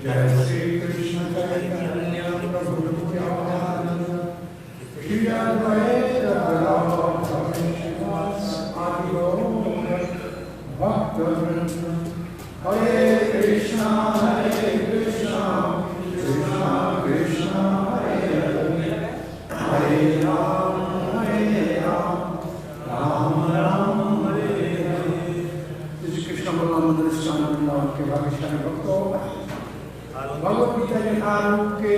जय श्री कृष्ण चैतन्य प्रभु नित्यानंद श्री अद्वैत गदाधर आदि गौर भक्तवृंद। हरे कृष्णा कृष्णा कृष्णा हरे हरे, हरे राम राम राम हरे हरे। श्री कृष्ण बलराम वृंदावन के भाग्यशाली भक्तों, भगवद गीता यथारूप के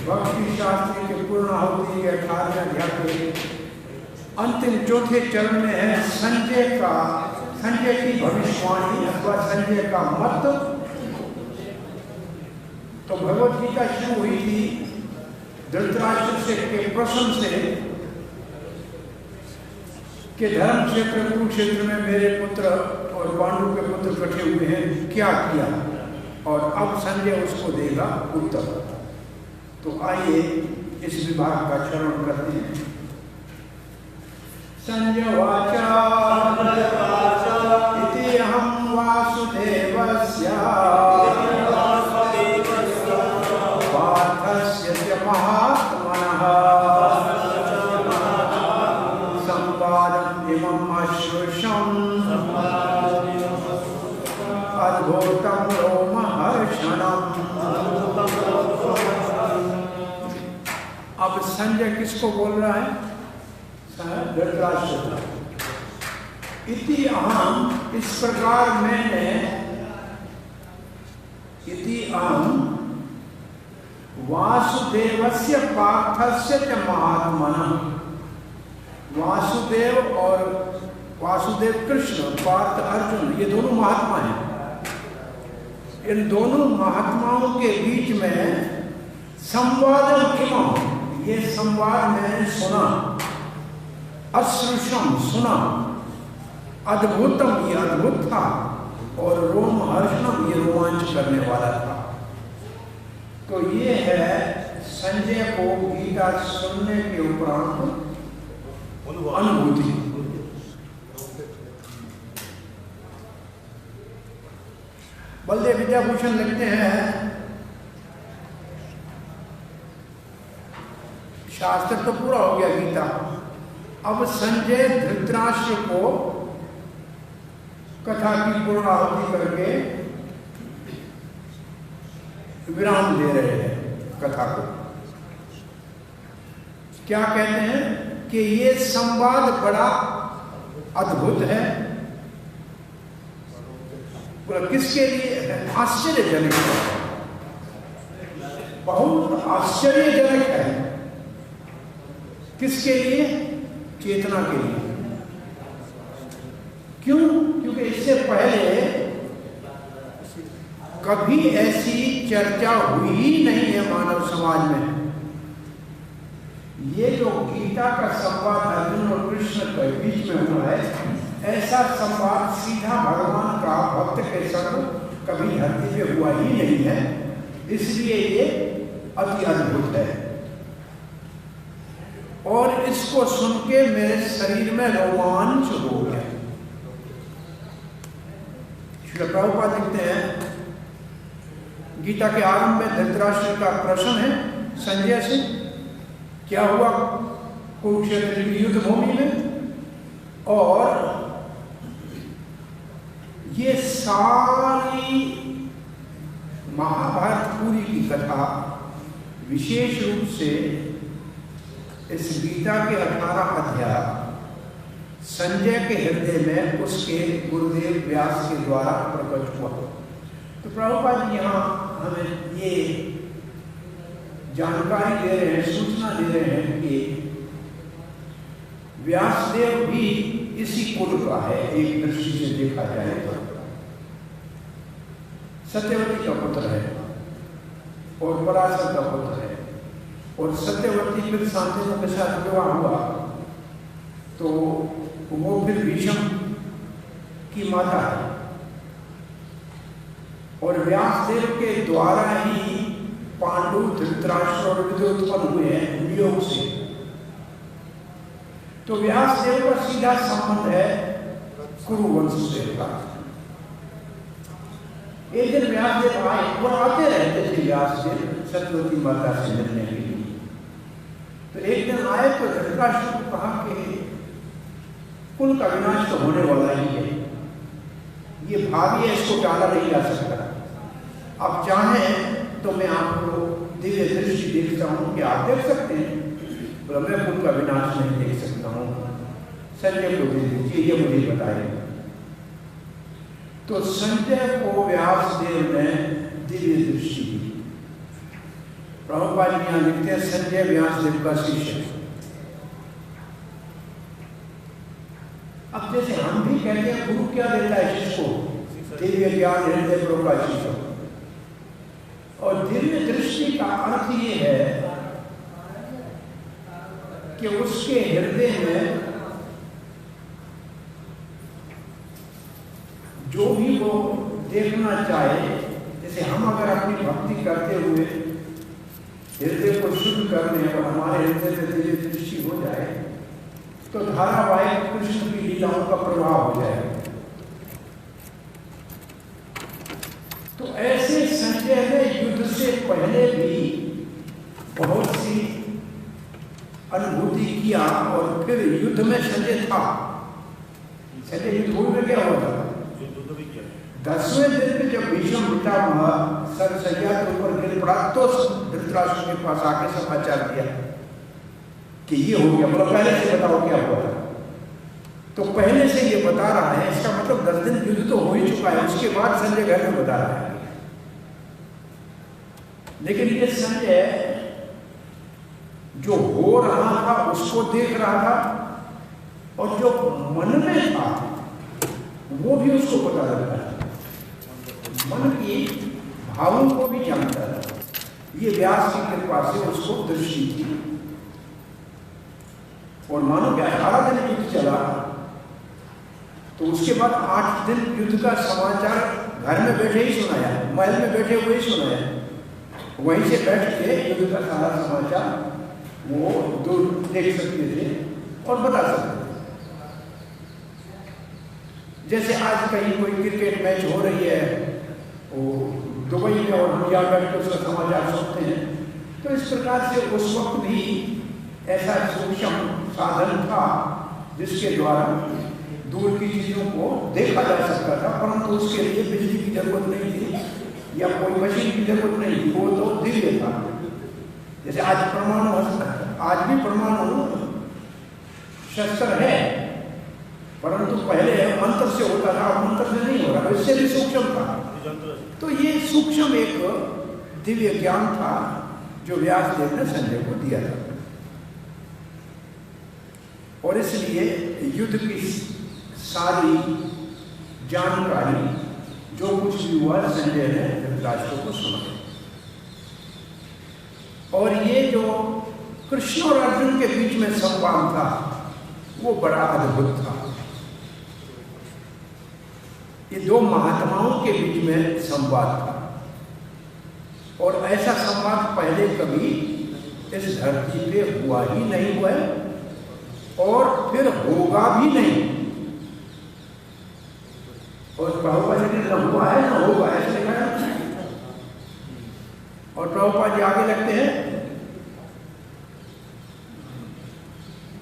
भक्ति शास्त्री के पूर्णाहुति के 18वें अध्याय के अंतिम चौथे चरण में है संजय की भविष्यवाणी अथवा संजय का मत। तो भगवद गीता शुरू हुई थी धृतराष्ट्र से के प्रश्न से कि धर्म क्षेत्र कुरुक्षेत्र में मेरे पुत्र और पांडु के पुत्र इकट्ठे हुए हैं, क्या किया? और अब संजय उसको देगा उत्तर। तो आइए इस विभाग का श्रवण करते हैं। संजय वाचा इति अहं वासुदेवस्य पार्थस्य च महात्मनः संवादम् इमम् अश्रुषम् अद्भुतं रोमहर्षणम्। अब संजय किसको बोल रहा है? धृतराष्ट्र। इति अहम, इस प्रकार मैंने, इति अहम वासुदेवस्य पार्थस्य च महात्मनः। वासुदेव और वासुदेव कृष्ण, पार्थ अर्जुन, ये दोनों महात्मा हैं। इन दोनों महात्माओं के बीच में संवाद किम, ये संवाद मैंने सुना, अश्रुषम सुना, अद्भुतम ये अद्भुत था, और रोमहर्षणम ये रोमांच करने वाला था। तो ये है संजय को गीता सुनने के उपरांत अनुभूति। बलदेव विद्याभूषण लिखते हैं, शास्त्र तो पूरा हो गया गीता, अब संजय धृतराष्ट्र को कथा की पूर्णाहुति करके विराम दे रहे हैं कथा को। क्या कहते हैं कि ये संवाद बड़ा अद्भुत है, किसके लिए? आश्चर्यजनक है, बहुत आश्चर्यजनक है। किसके लिए? चेतना के लिए। क्यों? क्योंकि इससे पहले कभी ऐसी चर्चा हुई ही नहीं है मानव समाज में। ये जो गीता का संवाद अर्जुन और कृष्ण के बीच में हुआ है, ऐसा संवाद सीधा भगवान का भक्त के संग कभी धरती पे हुआ ही नहीं है, इसलिए ये अति अद्भुत है। और इसको सुन के मेरे शरीर में रोमांच हो गया। श्री प्रभुपाद लिखते हैं, गीता के आरंभ में धृतराष्ट्र का प्रश्न है संजय से, क्या हुआ कुरुक्षेत्र की युद्ध भूमि में। और ये सारी महाभारत पूरी की कथा विशेष रूप से इस गीता के 18 अध्याय संजय के हृदय में उसके गुरुदेव व्यास के द्वारा प्रकट हुआ। तो प्रभुपाद यहाँ हमें ये जानकारी दे रहे हैं, सूचना दे रहे हैं कि व्यासदेव भी इसी कुल का है, एक दृष्टि से देखा जाए तो। सत्यवती का पुत्र है और पराशर का पुत्र है, और सत्यवती फिर शांतनु के साथ विवाह हुआ तो वो फिर भीष्म की माता है, और व्यासदेव के द्वारा ही पांडु धृतराष्ट्र और विदुर उत्पन्न हुए हैं वियोग से। तो व्यासदेव का सीधा संबंध है कुरुवंश से का। एक दिन व्यासदेव आए और आते रहते थे व्यासदेव सत्यवती माता से मिलने के लिए। तो एक दिन आए तो धृतराष्ट्र को कहा कि कुल का विनाश तो होने वाला ही है, ये भावी है, इसको टाला नहीं जा सकता। अब चाहें तो मैं आपको दिव्य दृष्टि देखता हूँ कि आप देख सकते हैं, तो मैं कुल का विनाश नहीं देख सकता हूँ, संजय को दे दीजिए, ये मुझे बताएगा। तो संजय को व्यासदेव ने दिव्य दृष्टि दी। प्रभुपाद जी यहाँ लिखते हैं संजय व्यासदेव का शिष्य। अब जैसे हम भी कहते हैं गुरु क्या देता है शिष्य को? दिव्य ज्ञान हृदय प्रकाशित हो। और दिव्य दृष्टि का अर्थ ये है कि उसके हृदय में जो भी वो देखना चाहे, जैसे हम अगर अपनी भक्ति करते हुए हृदय को शुद्ध करने और हमारे हृदय में दिव्य दृष्टि हो जाए तो धारावाहिक कृष्ण की लीलाओं का प्रभाव हो जाएगा। तो ऐसे संजय ने युद्ध से पहले भी बहुत सी अनुभूति किया और फिर युद्ध में संजय था। संजय युद्ध में क्या हुआ था? 10वें दिन में जब भीष्म पितामह सरसैया के ऊपर गिर पड़ा तो धृतराष्ट्र के पास आके समाचार दिया कि ये हो गया। मतलब पहले से बताओ क्या हुआ था। तो पहले से ये बता रहा है, इसका मतलब 10 दिन युद्ध तो हो ही चुका है। उसके बाद संजय घर में बता रहा है। लेकिन ये संजय जो हो रहा था उसको देख रहा था और जो मन में था वो भी उसको पता लगता है। मन की भावों को भी जानता था। ये व्यास की कृपा से उसको दृष्टि थी। और मानो कि 18 दिन युद्ध चला तो उसके बाद 8 दिन युद्ध का समाचार घर में बैठे ही सुनाया, महल में बैठे हुए ही सुनाया। वहीं से बैठ के युद्ध का सारा समाचार वो दूर देख सकते थे और बता सकते थे। जैसे आज कहीं कोई क्रिकेट मैच हो रही है दुबई में और हम यहाँ बैठ कर उसका समाचार सुनते हैं, तो इस प्रकार से उस वक्त भी ऐसा सूक्ष्म साधन था जिसके द्वारा दूर की चीजों को देखा जा सकता था, परंतु उसके लिए बिजली की जरूरत नहीं थी या कोई मशीन की जरूरत नहीं थी। वो तो दिव्य था। जैसे आज भी परमाणु शस्त्र है, परंतु पहले मंत्र से होता था, अब मंत्र से नहीं हो रहा, इससे भी सूक्ष्म था। तो ये सूक्ष्म एक दिव्य ज्ञान था जो व्यासदेव ने संजय को दिया था। और इसलिए युद्ध की सारी जानकारी जो कुछ भी हुआ संजय ने धृतराष्ट्र को सुना। और ये जो कृष्ण और अर्जुन के बीच में संवाद था वो बड़ा अद्भुत था। ये दो महात्माओं के बीच में संवाद था और ऐसा संवाद पहले कभी इस धरती पे हुआ ही नहीं हुआ और फिर होगा भी नहीं। और प्रभुपाद जी न हुआ है न होगा ऐसे कहा। और प्रभुपाद जी आगे लगते हैं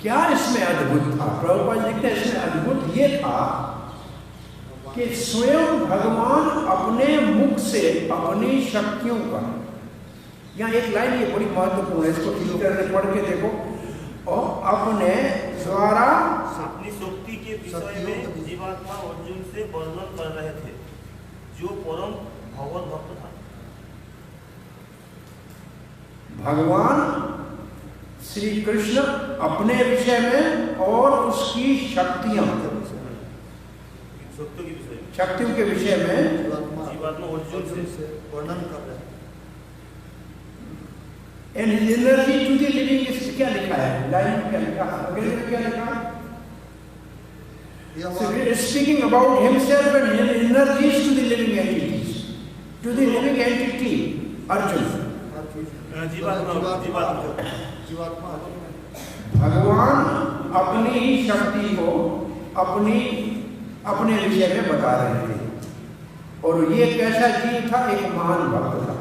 क्या इसमें अद्भुत था? प्रभुपाद जी लिखते हैं इसमें अद्भुत ये था कि स्वयं भगवान अपने मुख से अपनी शक्तियों का, यहाँ एक लाइन ये बड़ी महत्वपूर्ण है, इसको ठीक तरह से पढ़ के देखो। और अपने द्वारा अपनी शक्ति के विषय में जीवात्मा अर्जुन से वर्णन कर रहे थे जो परम भगवत भक्त था। भगवान श्री कृष्ण अपने विषय में और उसकी शक्तियों के विषय में जीवात्मा अर्जुन से वर्णन कर रहे हैं। And his energy to the living is क्या लिखा है? लाइन क्या लिखा है? अंग्रेजी में क्या लिखा है? So he is speaking about himself and his energies to the living entities, to the living entity Arjun. भगवान अपनी ही शक्ति को अपने विषय में बता रहे थे। और ये कैसा जीव था? एक महान भक्त था।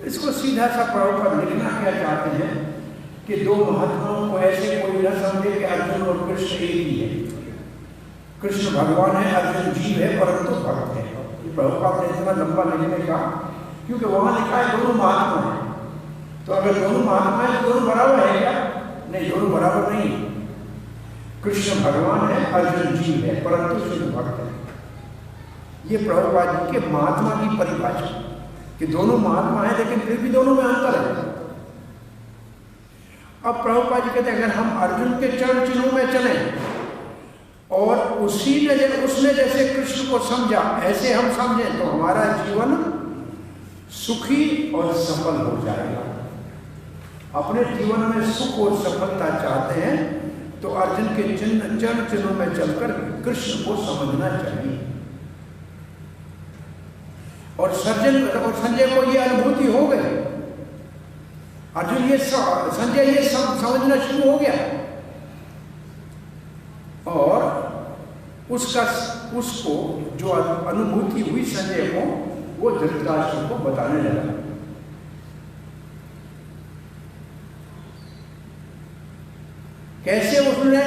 इसको सीधा सा प्रभुपाद लिखना क्या चाहते हैं कि दो महात्माओं को ऐसे कोई न समझे कि अर्जुन और कृष्ण एक ही है। कृष्ण भगवान है, अर्जुन जीव है, परंतु भक्त है। प्रभुपाद ने इतना लंबा लिखने का क्योंकि वहां लिखा है दोनों महात्मा है। तो अगर दोनों महात्मा है तो दोनों बराबर है क्या? नहीं, दोनों बराबर नहीं। कृष्ण भगवान है, अर्जुन जीव है, परंतु शुद्ध भक्त है। ये प्रभुपाद जी के महात्मा की परिभाषा कि दोनों महात्मा है लेकिन फिर भी दोनों में अंतर है। अब प्रभुपाद जी कहते हैं अगर हम अर्जुन के चरण चिन्हों में चले और उसने जैसे कृष्ण को समझा ऐसे हम समझें तो हमारा जीवन सुखी और सफल हो जाएगा। अपने जीवन में सुख और सफलता चाहते हैं तो अर्जुन के चरण चिन्हों में चलकर कृष्ण को समझना चाहिए। और संजय को ये अनुभूति हो गई। अर्जुन संजय ये समझना शुरू हो गया और उसको जो अनुभूति हुई संजय को वो धृतराष्ट्र को बताने लगा। कैसे उसने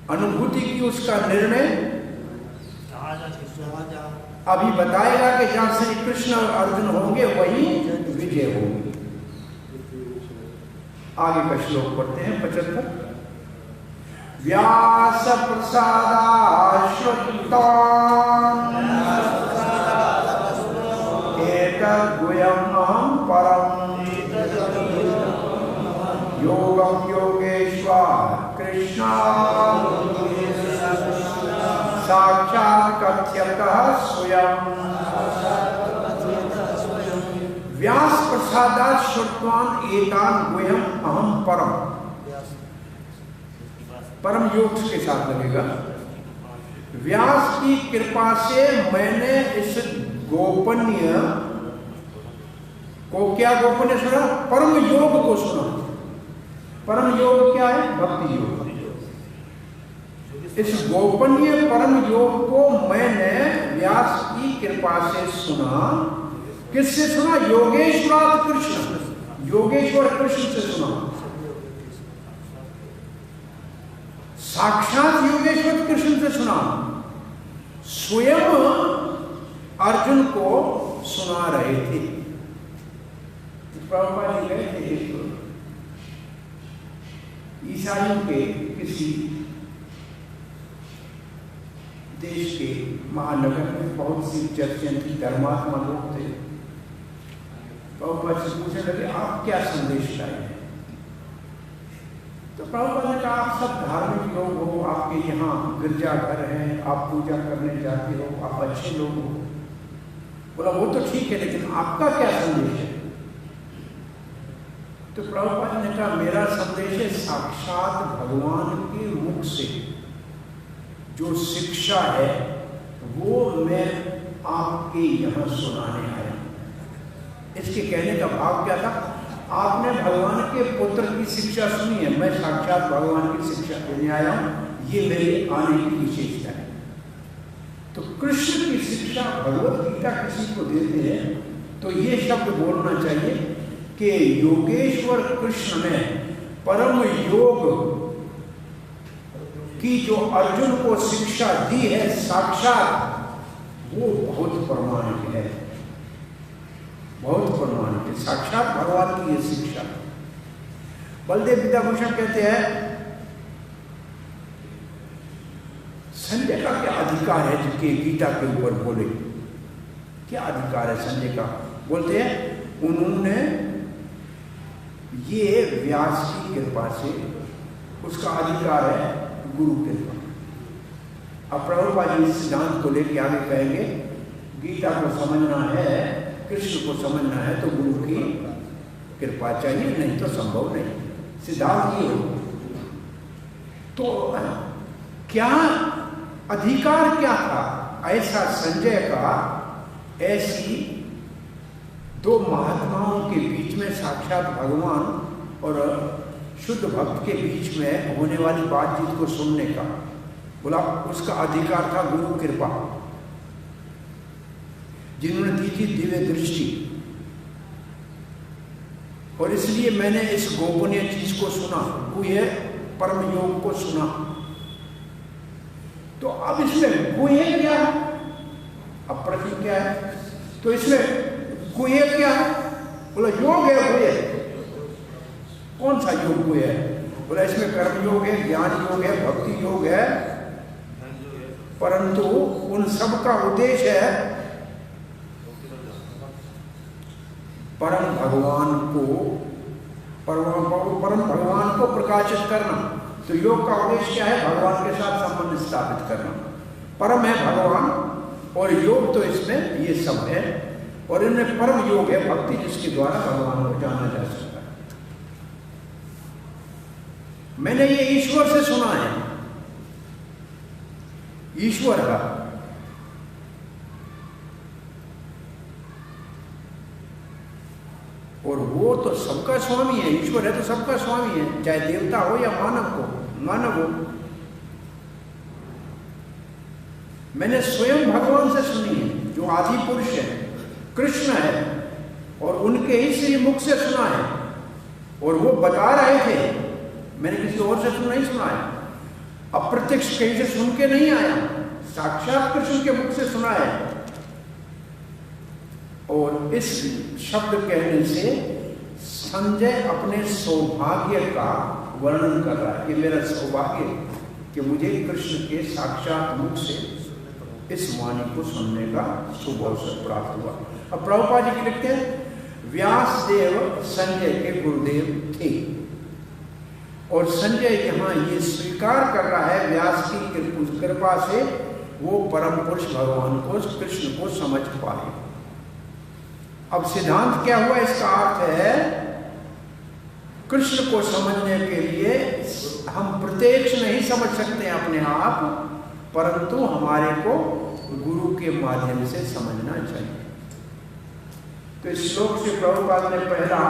अनुभूति की, उसका निर्णय अभी बताएगा कि जहां श्री कृष्ण और अर्जुन होंगे वहीं विजय होगी। आगे का श्लोक पढ़ते हैं 75। व्यास प्रसादाश्रुतान् एतद्गुह्यमहं परम् योगं योगेश्वर कृष्णात् साक्षात् कथ्यतः स्वयं। व्यास प्रसादात् श्रुतवान् एतान् गुह्यम् अहं परम। परम योग के साथ लगेगा। व्यास की कृपा से मैंने इस गोपनीय को, क्या गोपनीय सुना? परम योग को सुना। परम योग क्या है? भक्ति योग। इस गोपनीय परम योग को मैंने व्यास की कृपा से सुना। किससे सुना? योगेश्वर कृष्ण, योगेश्वर कृष्ण से सुना। साक्षात योगेश्वर कृष्ण से सुना। स्वयं अर्जुन को सुना रहे थे। प्रभुपाद जी गए थे ईसाइयों के किसी देश के महानगर में बहुत सी चर्चें थी, धर्मात्मा लोग थे। प्रभुपाद से पूछने लगे आप क्या संदेश लाए हैं? तो प्रभुपाद ने कहा आप सब धार्मिक लोग हो, आपके यहाँ गिरजाघर हैं, आप पूजा करने जाते हो, आप अच्छे लोग हो। बोला वो तो ठीक है लेकिन आपका क्या संदेश है? तो प्रभुपाद ने कहा मेरा संदेश है साक्षात भगवान के मुख से जो शिक्षा है वो मैं आपके यहाँ सुनाने आया। इसके कहने का भाव क्या था? आपने भगवान के पुत्र की शिक्षा सुनी है, मैं साक्षात भगवान की शिक्षा देने आया हूं, ये मेरे आने की विशेषता है। तो कृष्ण की शिक्षा भगवत गीता किसी को देते हैं तो ये शब्द बोलना चाहिए कि योगेश्वर कृष्ण ने परम योग की जो अर्जुन को शिक्षा दी है साक्षात, वो बहुत प्रमाणिक है, बहुत प्रमाणिक है। साक्षात भगवान की ये शिक्षा। बलदेव विद्याभूषण कहते हैं संजय का क्या अधिकार है जिनके गीता के ऊपर बोले? क्या अधिकार है संजय का? बोलते हैं उन्होंने ये व्यास की कृपा से, उसका अधिकार है गुरु कृपा। अब प्रभुपाद जी इस सिद्धांत को लेकर आगे कहेंगे गीता को समझना है, कृष्ण को समझना है तो गुरु की कृपा चाहिए, नहीं तो संभव नहीं। सिद्धांत ये हो तो क्या अधिकार क्या था ऐसा संजय का ऐसी दो महात्माओं के बीच में, साक्षात भगवान और शुद्ध भक्त के बीच में होने वाली बातचीत को सुनने का? बोला उसका अधिकार था गुरु कृपा। जिन्होंने दी थी दिव्य दृष्टि। और इसलिए मैंने इस गोपनीय चीज को सुना, गुह्य परम योग को सुना। तो अब इसमें गुह्य क्या है? अब प्रश्न क्या है? तो इसमें गुह्य क्या है? बोला योग है गुह्य। कौन सा योग गुह्य है? बोला इसमें कर्म योग है, ज्ञान योग है, भक्ति योग है, परंतु उन सब का उद्देश्य है परम भगवान को प्रकाशित करना। तो योग का उद्देश्य क्या है? भगवान के साथ संबंध स्थापित करना। परम है भगवान और योग तो इसमें ये सब है। और इनमें परम योग है भक्ति, जिसके द्वारा भगवान को जाना जा सकता है। मैंने ये ईश्वर से सुना है, ईश्वर का। और वो तो सबका स्वामी है, ईश्वर है तो सबका स्वामी है, चाहे देवता हो या मानव हो। मैंने स्वयं भगवान से सुनी है, जो आदि पुरुष है, कृष्ण है, और उनके ही श्री मुख से सुना है। और वो बता रहे थे, मैंने किसी और से नहीं सुना है, अप्रत्यक्ष कहीं से सुन के नहीं आया, साक्षात कृष्ण के मुख से सुना है। और इस शब्द कहने से संजय अपने सौभाग्य का वर्णन कर रहा है कि मेरा सौभाग्य कि मुझे कृष्ण के साक्षात मुख से इस वाणी को सुनने का शुभ अवसर प्राप्त हुआ। अब प्रभुपाद जी लिखते हैं, व्यासदेव संजय के गुरुदेव थे। और संजय यहाँ ये स्वीकार कर रहा है व्यास की कृपा से वो परम पुरुष भगवान को, कृष्ण को समझ पाए। अब सिद्धांत क्या हुआ? इसका अर्थ है कृष्ण को समझने के लिए हम प्रत्यक्ष नहीं समझ सकते अपने आप, परंतु हमारे को गुरु के माध्यम से समझना चाहिए। तो इस श्लोक से प्रभुपाद ने पहला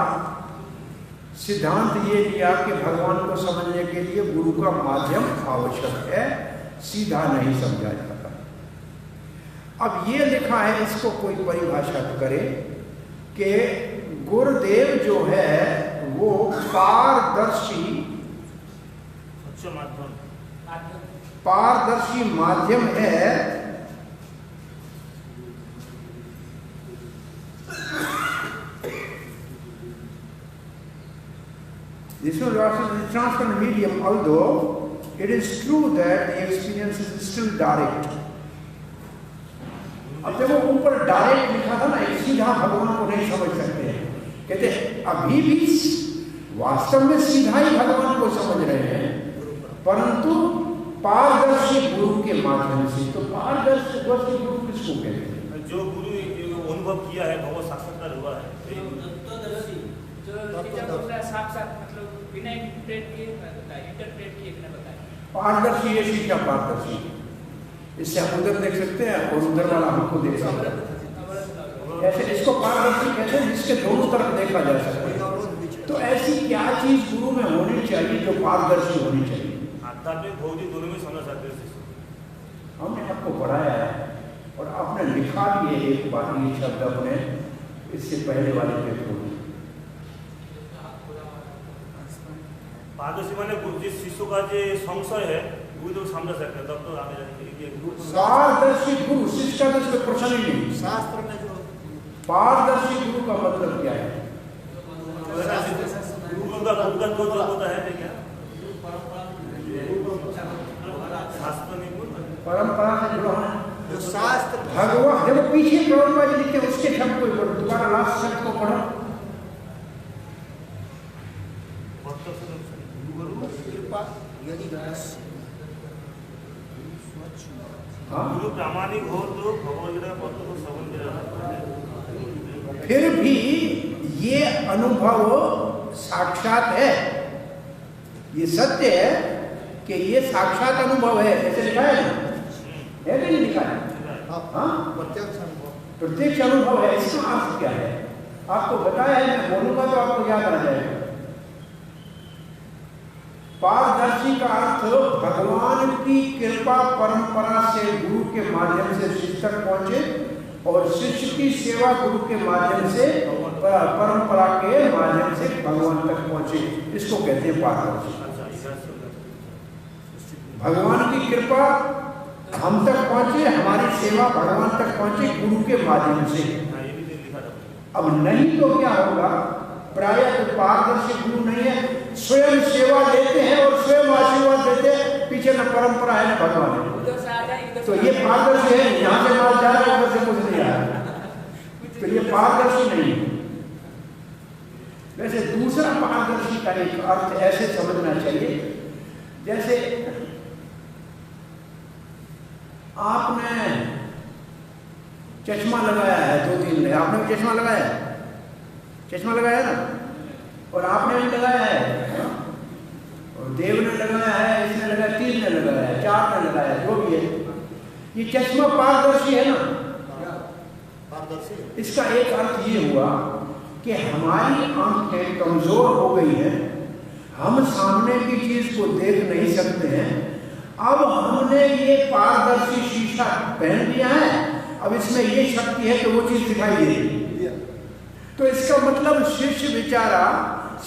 सिद्धांत ये लिया कि भगवान को समझने के लिए गुरु का माध्यम आवश्यक है, सीधा नहीं समझा जाता। अब ये लिखा है, इसको कोई परिभाषा करे कि गुरुदेव जो है वो पारदर्शी माध्यम है This is a transparent medium, although it is true that the experience is still direct. अब जब वो ऊपर डायरेक्ट लिखा था ना, सीधा भगवान को नहीं समझ सकते हैं, कहते अभी भी वास्तव में सीधा ही भगवान को समझ रहे हैं, परंतु पारदर्शी गुरु के माध्यम से। तो पारदर्शी गुरु किसको कहते हैं? जो गुरु अनुभव किया है, भगवत साक्षात्कार हुआ है, साक्षात मतलब बिना इंटरप्रेट किए बताया। पारदर्शी ये शिक्षा पारदर्शी, इससे हम उधर देख सकते हैं और उधर वाला हमको देख सकते हैं। ऐसे इसको पारदर्शी कहते हैं जिसके दोनों तरफ देखा जा सकता है। तो ऐसी क्या चीज गुरु में होनी चाहिए जो पारदर्शी होनी चाहिए? आध्यात्मिक भौतिक दोनों में समझ सकते हैं। हमने आपको पढ़ाया है और आपने लिखा भी है एक बार ये शब्द अपने इससे पहले वाले पेपर में। पारदर्शी माने जिस शिष्य का जो संशय है वो तो समझ सकते हैं, तब तो आगे पारदर्शी गुरु, शिष्य का तो प्रश्न ही नहीं। शास्त्र में जो पारदर्शी गुरु का मतलब क्या है? गुरु का जो होता है क्या? परंपरा से जुड़ा जो शास्त्र भगवान, देखो पीछे प्रभुपाद जी लिखते उसके शब्द को पढ़ो, दोबारा लास्ट शब्द को पढ़ो। गुरु प्रामाणिक हो तो भगवत को समझ। फिर भी ये अनुभव साक्षात है, ये सत्य है कि ये साक्षात अनुभव है। ऐसे लिखा है ना, है कि नहीं लिखा है? हाँ, प्रत्यक्ष अनुभव है। इसका अर्थ क्या है? आपको बताया है, मैं बोलूंगा तो आपको याद आ जाएगा। पारदर्शी का अर्थ भगवान की कृपा परंपरा से गुरु के माध्यम से शिष्य तक पहुंचे और शिष्य की सेवा गुरु के माध्यम से, परंपरा के माध्यम से भगवान तक पहुंचे। इसको कहते हैं पारदर्शी। भगवान की कृपा हम तक पहुंचे, हमारी सेवा भगवान तक पहुंचे गुरु के माध्यम से। अब नहीं तो क्या होगा, प्रायः तो पारदर्शी गुरु नहीं है, स्वयं सेवा देते हैं और स्वयं आशीर्वाद देते हैं, पीछे न परंपरा है न भगवान है। तो ये पारदर्शी है, यहाँ से माल जा रहा है, उधर से कुछ नहीं आ रहा, तो ये पारदर्शी नहीं है। वैसे दूसरा पारदर्शी का एक अर्थ ऐसे समझना चाहिए, जैसे आपने चश्मा लगाया है 2-3 ने, आपने भी चश्मा लगाया है, चश्मा लगाया ना, और आपने भी लगाया है, और देव ने लगाया है, इसने लगाया, 3 ने लगाया है, 4 ने लगाया है, जो भी है, ये चश्मा पारदर्शी है ना, पारदर्शी। इसका एक अर्थ ये हुआ कि हमारी आंखें कमजोर हो गई हैं, हम सामने की चीज को देख नहीं सकते हैं। अब हमने ये पारदर्शी शीशा पहन लिया है, अब इसमें ये शक्ति है कि वो चीज दिखाई देगी। तो इसका मतलब शिष्य बेचारा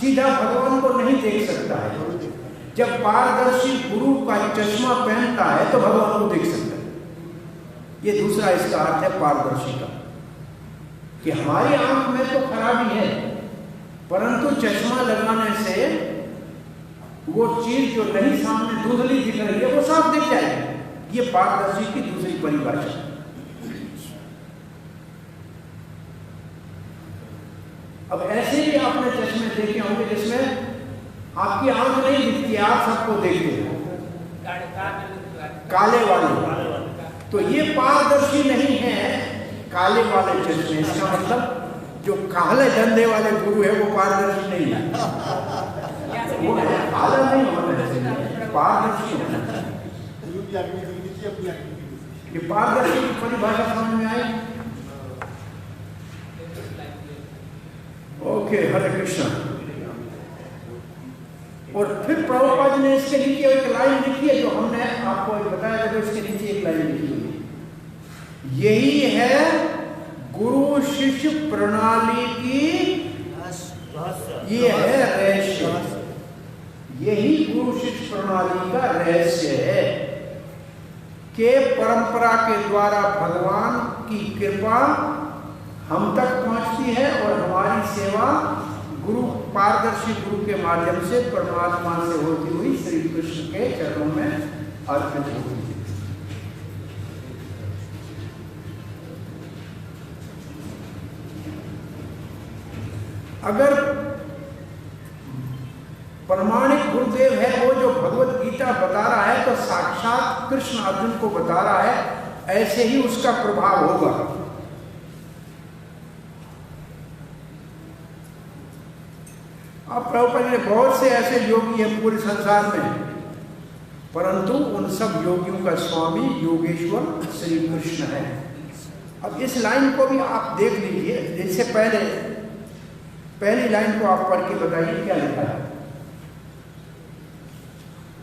सीधा भगवान को नहीं देख सकता है। जब पारदर्शी गुरु का चश्मा पहनता है तो भगवान को देख सकता है। ये दूसरा इसका अर्थ है पारदर्शी का, कि हमारी आंख में तो खराबी है, परंतु चश्मा लगाने से वो चीज जो नहीं सामने धुंधली दिख रही है वो साफ दिख जाएगी। ये पारदर्शी की दूसरी परिभाषा। अब ऐसे भी आपने चश्मे देखे होंगे जिसमें आपकी आंख नहीं दिखती, आप सबको देखते हैं, काले वाले। तो ये पारदर्शी नहीं है, काले वाले चश्मे। इसका मतलब जो काले धंधे वाले गुरु है वो पारदर्शी नहीं है, वो काला नहीं होना चाहिए, पारदर्शी होना चाहिए। ये पारदर्शी की परिभाषा समझ में आई? ओके, हरे कृष्ण। और फिर प्रभुपाद ने इसके नीचे एक लाइन लिखी है, जो हमने आपको बताया था, तो इसके नीचे एक लाइन लिखी हुई है, यही है गुरु शिष्य प्रणाली की, ये है रहस्य, यही गुरु शिष्य प्रणाली का रहस्य है कि परंपरा के द्वारा भगवान की कृपा हम तक पहुंचती है और हमारी सेवा गुरु, पारदर्शी गुरु के माध्यम से परमात्मा से होती हुई श्री कृष्ण के चरणों में अर्पित होती है। अगर प्रमाणिक गुरुदेव है वो जो भगवत गीता बता रहा है, तो साक्षात कृष्ण अर्जुन को बता रहा है, ऐसे ही उसका प्रभाव होगा। अब प्रभुपाद ने बहुत से ऐसे योगी हैं पूरे संसार में, परंतु उन सब योगियों का स्वामी योगेश्वर श्री कृष्ण है। अब इस लाइन को भी आप देख लीजिए, इससे पहली लाइन को आप पढ़ के बताइए क्या लिखा है।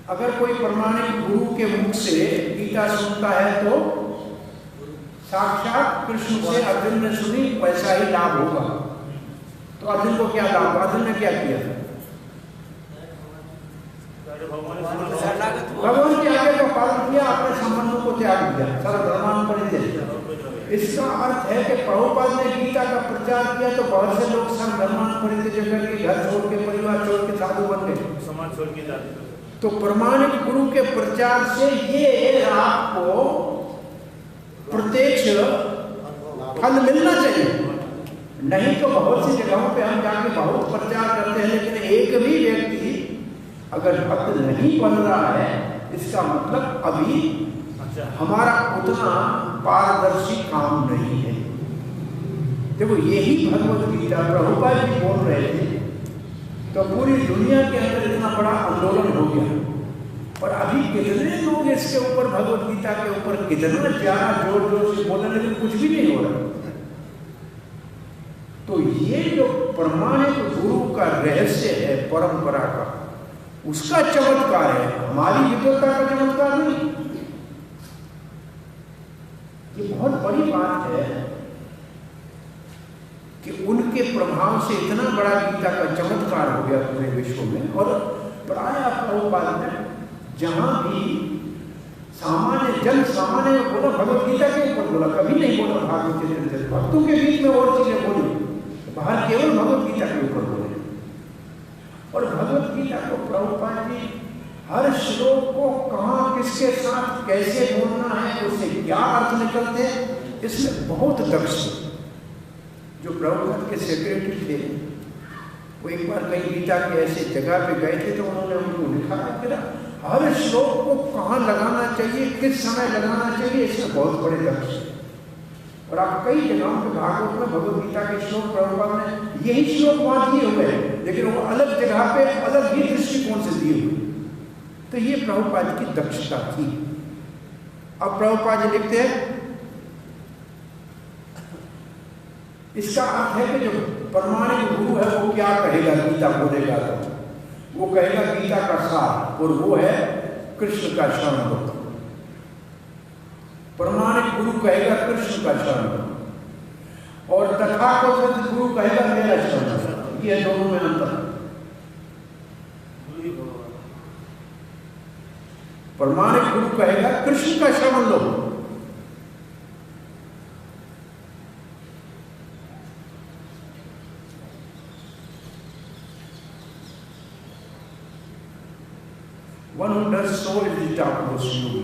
अगर कोई प्रमाणिक गुरु के मुख से गीता सुनता है तो साक्षात कृष्ण से अर्जुन ने सुनी, वैसा ही लाभ होगा। तो अर्जुन को क्या लाभ? अर्जुन ने क्या किया? भगवान के आगे का पालन किया, अपने संबंधों को त्याग दिया, सारा धर्मान परित्याग। इसका अर्थ है कि प्रभुपाद ने गीता का प्रचार किया तो बहुत से लोग सब धर्मान परित्याग करके घर छोड़ के, परिवार छोड़ के साधु बन गए, समाज छोड़ के जाते। तो प्रमाणिक गुरु के प्रचार से ये आपको प्रत्यक्ष फल मिलना चाहिए। नहीं तो बहुत सी जगहों पे हम जाके बहुत प्रचार करते हैं, लेकिन एक भी व्यक्ति अगर भक्त नहीं बन रहा है, इसका मतलब अभी हमारा उतना पारदर्शी काम नहीं है। देखो, यही भगवत गीता प्रभुपाद जी बोल रहे थे तो पूरी दुनिया के अंदर इतना बड़ा आंदोलन हो गया, और अभी कितने लोग इसके ऊपर, भगवत गीता के ऊपर कितना ज्यादा जोर जोर से बोले, लेकिन कुछ भी नहीं हो रहा। तो ये जो प्रमाणिक गुरु का रहस्य है परंपरा का, उसका चमत्कार है, हमारी विद्वता का चमत्कार नहीं। ये बहुत बड़ी बात है उनके प्रभाव से इतना बड़ा गीता का चमत्कार हो गया पूरे विश्व में। और प्राय प्रभुपाद ने जहां भी सामान्य में बोला, भगवत गीता के ऊपर बोला, कभी नहीं बोला भागवत चरित्र, भक्तों के बीच में और चीजें बोली, बाहर केवल भगवत गीता के ऊपर बोले। और भगवत गीता को प्रभुपाद जी हर श्लोक को कहाँ किसके साथ कैसे बोलना है, उससे क्या अर्थ निकलते हैं, इसमें बहुत दक्ष। जो प्रभुपाद के सेक्रेटरी थे वो एक बार कहीं गीता के ऐसे जगह पे गए थे तो उन्होंने उनको लिखा कि हर श्लोक को कहाँ लगाना चाहिए, किस समय लगाना चाहिए, इसमें बहुत बड़े दक्ष। और आप कई जगहों पे भागवत में भगवत गीता के श्लोक प्रभुपाद ने यही श्लोक वहां दिए हुए हैं, लेकिन वो अलग जगह पे अलग ही दृष्टिकोण से दिए हुए। तो ये प्रभुपाद की दक्षता थी। अब प्रभुपाद जी लिखते हैं, इसका अर्थ है कि जो प्रमाणिक गुरु है वो क्या कहेगा, गीता बोलेगा तो वो कहेगा गीता का सार, और वो है कृष्ण का शरण लो। प्रमाणिक गुरु कहेगा कृष्ण का शरण लो, और तथाकथित गुरु कहेगा मेरा शरण लो। ये दोनों में अंतर। प्रमाणिक गुरु कहेगा कृष्ण का शरण लो, One who does so is the topmost yogi.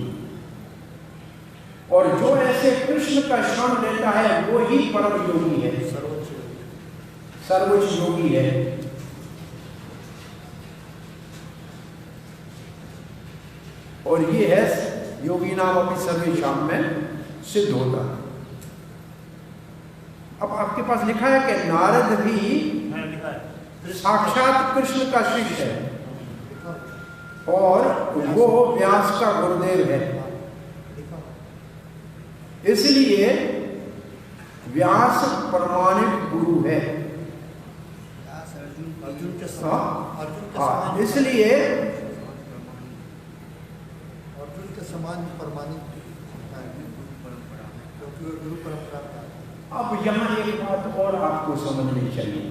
और जो ऐसे कृष्ण का शरण लेता है वो ही परम योगी है, सर्वोच्च योगी है। और ये है योगी नाम अपनी सर्वेशाम में सिद्ध होता। अब आपके पास लिखा है कि नारद भी साक्षात कृष्ण का शिष्य है और वो व्यास का गुरुदेव है। इसलिए व्यास प्रमाणिक गुरु है। इसलिए अर्जुन के समान प्रमाणिक गुरु परंपरा। अब यहाँ एक बात और आपको समझनी चाहिए,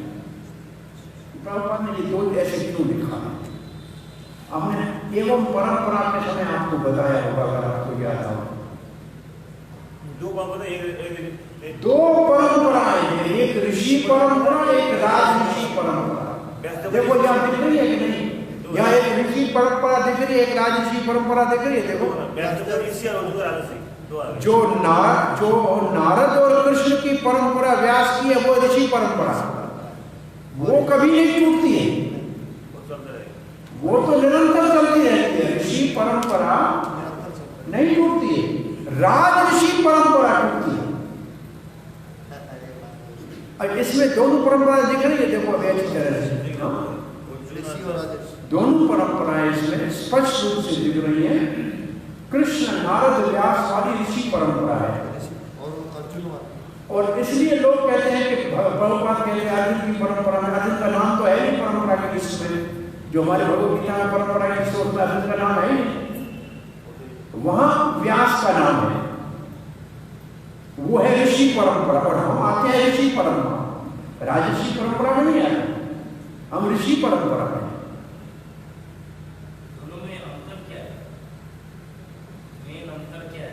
प्रभुपाद ने ये दो ऐसे क्यों लिखा है। हमने एवं परंपरा के समय आपको बताया होगा, अगर आपको याद हो। दो परंपराएं हैं, एक ऋषि परंपरा, एक राजऋषि परंपरा। देखो यहाँ दिख रही है कि नहीं, यहाँ एक ऋषि परंपरा दिख रही है, एक राजऋषि परंपरा दिख रही है। देखो जो नारद और कृष्ण की परंपरा व्यास की है वो ऋषि परंपरा, वो कभी नहीं टूटती है, वो तो निरंतर चलती रहती है। ऋषि परंपरा नहीं टूटती है, राजऋषि परंपरा टूटती है। और इसमें दोनों परंपरा दिख रही है, देखो अभी अच्छी तरह से दोनों परंपराएं इसमें स्पष्ट रूप से दिख रही है। कृष्ण नारद व्यास वाली ऋषि परंपरा है, और इसलिए लोग कहते हैं कि प्रभुपाद कहते हैं अर्जुन की परंपरा में, अर्जुन का नाम तो है नहीं परंपरा की लिस्ट में, जो हमारे भगवत गीता में परंपरा की लिस्ट होता है अर्जुन का नाम है नहीं, वहां व्यास का नाम है, वो है ऋषि परंपरा। और हम आते हैं ऋषि परंपरा, राजऋषि परंपरा में नहीं आते, हम ऋषि परंपरा में। दोनों में अंतर क्या है? मेन अंतर क्या है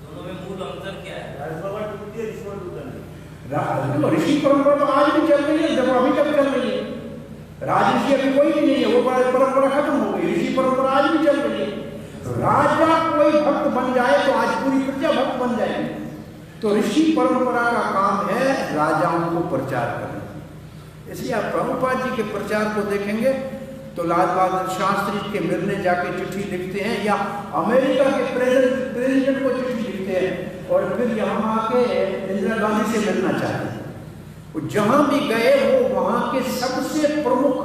दोनों में मूल अंतर क्या है? ऋषि परंपरा तो आज भी चल रही है, जब अभी तक चल रही है। राजऋषि अभी कोई भी नहीं है, वो परंपरा खत्म हो गई, ऋषि परंपरा आज भी चल रही है। राजा कोई भक्त बन जाए तो आज पूरी प्रजा भक्त बन जाएगी। तो ऋषि परंपरा का काम है राजाओं को प्रचार करना। इसलिए आप प्रभुपाद जी के प्रचार को देखेंगे तो लाल बहादुर शास्त्री के मिलने जाके चिट्ठी लिखते हैं, या अमेरिका के प्रेसिडेंट को चिट्ठी लिखते हैं, और फिर यहाँ आके इंदिरा गांधी से मिलना चाहते हैं। वो जहां भी गए वो वहां के सबसे प्रमुख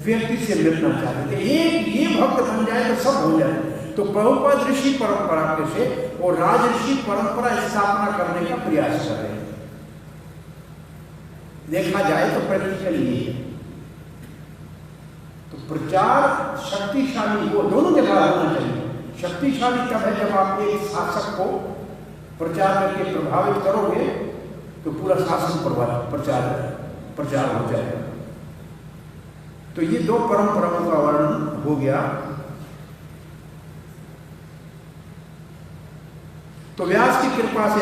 व्यक्ति से मिलना चाहते थे। एक ये भक्त बन जाए तो सब हो जाए। तो प्रभुपाद ऋषि परंपरा के से और राजऋषि परंपरा स्थापना करने का प्रयास कर रहे हैं। देखा जाए तो प्रैक्टिकली ये है। तो प्रचार शक्तिशाली वो दोनों जगह होना चाहिए। शक्तिशाली तब है जब आप एक शासक को प्रचार करके प्रभावित करोगे, तो पूरा शासन प्रचार हो जाएगा। तो ये दो परंपराओं का वर्णन हो गया। तो व्यास की कृपा से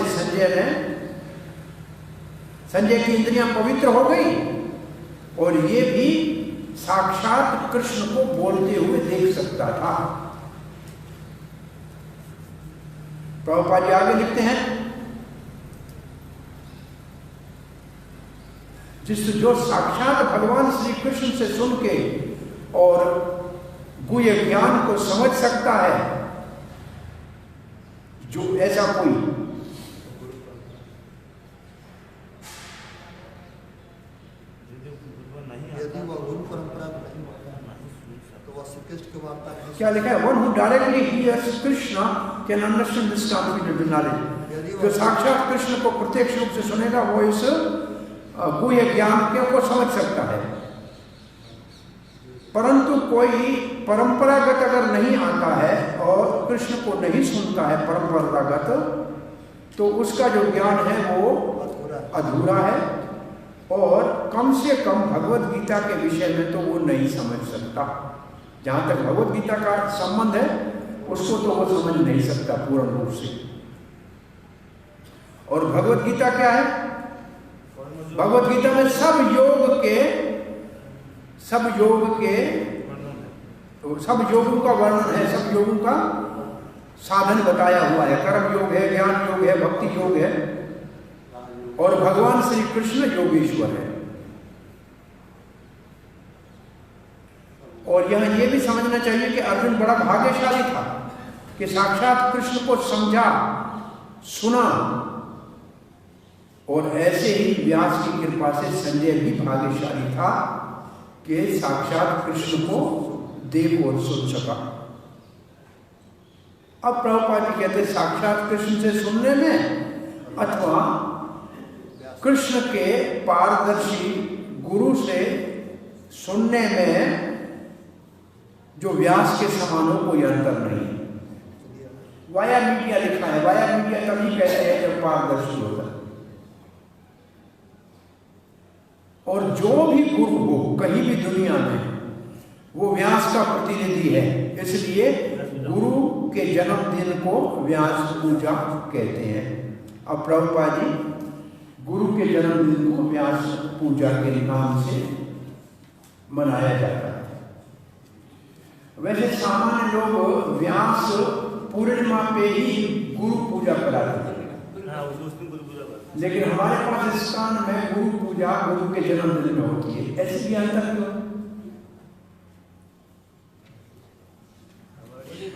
संजय की इंद्रियां पवित्र हो गई और ये भी साक्षात कृष्ण को बोलते हुए देख सकता था। प्रभुपाद जी आगे लिखते हैं, जो साक्षात भगवान श्री कृष्ण से सुन के और गुह्य ज्ञान को समझ सकता है, जो ऐसा कोई यदि वह गुरु परंपरा नहीं तो वह श्री कृष्ण की वार्ता नहीं। क्या लिखा है? One who directly hears Krishna can understand this confident knowledge. जो साक्षात कृष्ण को प्रत्यक्ष रूप से सुनेगा वो इस गुह्य ज्ञान को समझ सकता है। परंतु कोई परंपरागत अगर नहीं आता है और कृष्ण को नहीं सुनता है परंपरागत, तो उसका जो ज्ञान है वो अधूरा है और कम से कम भगवत गीता के विषय में तो वो नहीं समझ सकता। जहां तक भगवत गीता का संबंध है उसको तो वो समझ नहीं सकता पूर्ण रूप से। और भगवत गीता क्या है? भगवत गीता में सब योगों का वर्णन है, सब योगों का साधन बताया हुआ है। कर्म योग है, ज्ञान योग है, भक्ति योग है और भगवान श्री कृष्ण योगेश्वर है। और यहां यह भी समझना चाहिए कि अर्जुन बड़ा भाग्यशाली था कि साक्षात कृष्ण को समझा, सुना, और ऐसे ही व्यास की कृपा से संजय भी भाग्यशाली था कि साक्षात कृष्ण को देव और सुन सका। अब प्रभुपाद जी कहते साक्षात कृष्ण से सुनने में अथवा कृष्ण के पारदर्शी गुरु से सुनने में जो व्यास के समान हो कोई अंतर नहीं। वाया मीडिया लिखा है, वाया मीडिया तभी कहते हैं जब पारदर्शी होता है। और जो भी गुरु हो कहीं भी दुनिया में वो व्यास का प्रतिनिधि है, इसलिए गुरु के जन्मदिन को व्यास पूजा कहते हैं। अब प्रभुपाद जी गुरु के जन्मदिन को व्यास पूजा के नाम से मनाया जाता है। वैसे सामान्य लोग व्यास पूर्णिमा पे ही गुरु पूजा कराते हैं, लेकिन हमारे पास स्थान में गुरु पूजा गुरु के जन्मदिन में होती है। ऐसे भी अंतर क्यों?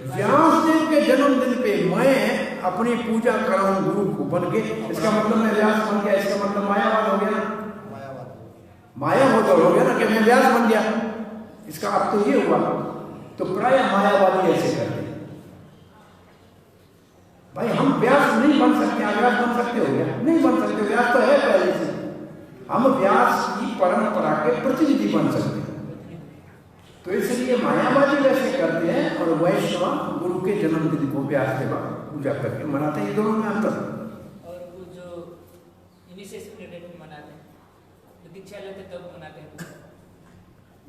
व्यासदेव के जन्मदिन पे मैं अपनी पूजा कराऊं गुरु को बन के, इसका मतलब मैं व्यास बन गया, इसका मतलब मायावाद हो गया ना। मायावाद हो गया ना कि मैं व्यास बन गया, इसका अर्थ तो ये हुआ। तो प्राय मायावादी ऐसे करते हैं, भाई हम व्यास नहीं बन सकते। आप व्यास बन सकते हो क्या? नहीं बन सकते, व्यास तो है पहले से। हम व्यास की परंपरा के प्रतिनिधि बन सकते हैं। तो इसलिए मायावादी वैसे करते हैं और वैष्णव गुरु के जन्मदिन को व्यास के बाद पूजा करके मनाते हैं। ये दोनों में अंतर। और वो जो इनिशिएशन मनाते हैं, तो दीक्षा लेते तब मनाते हैं।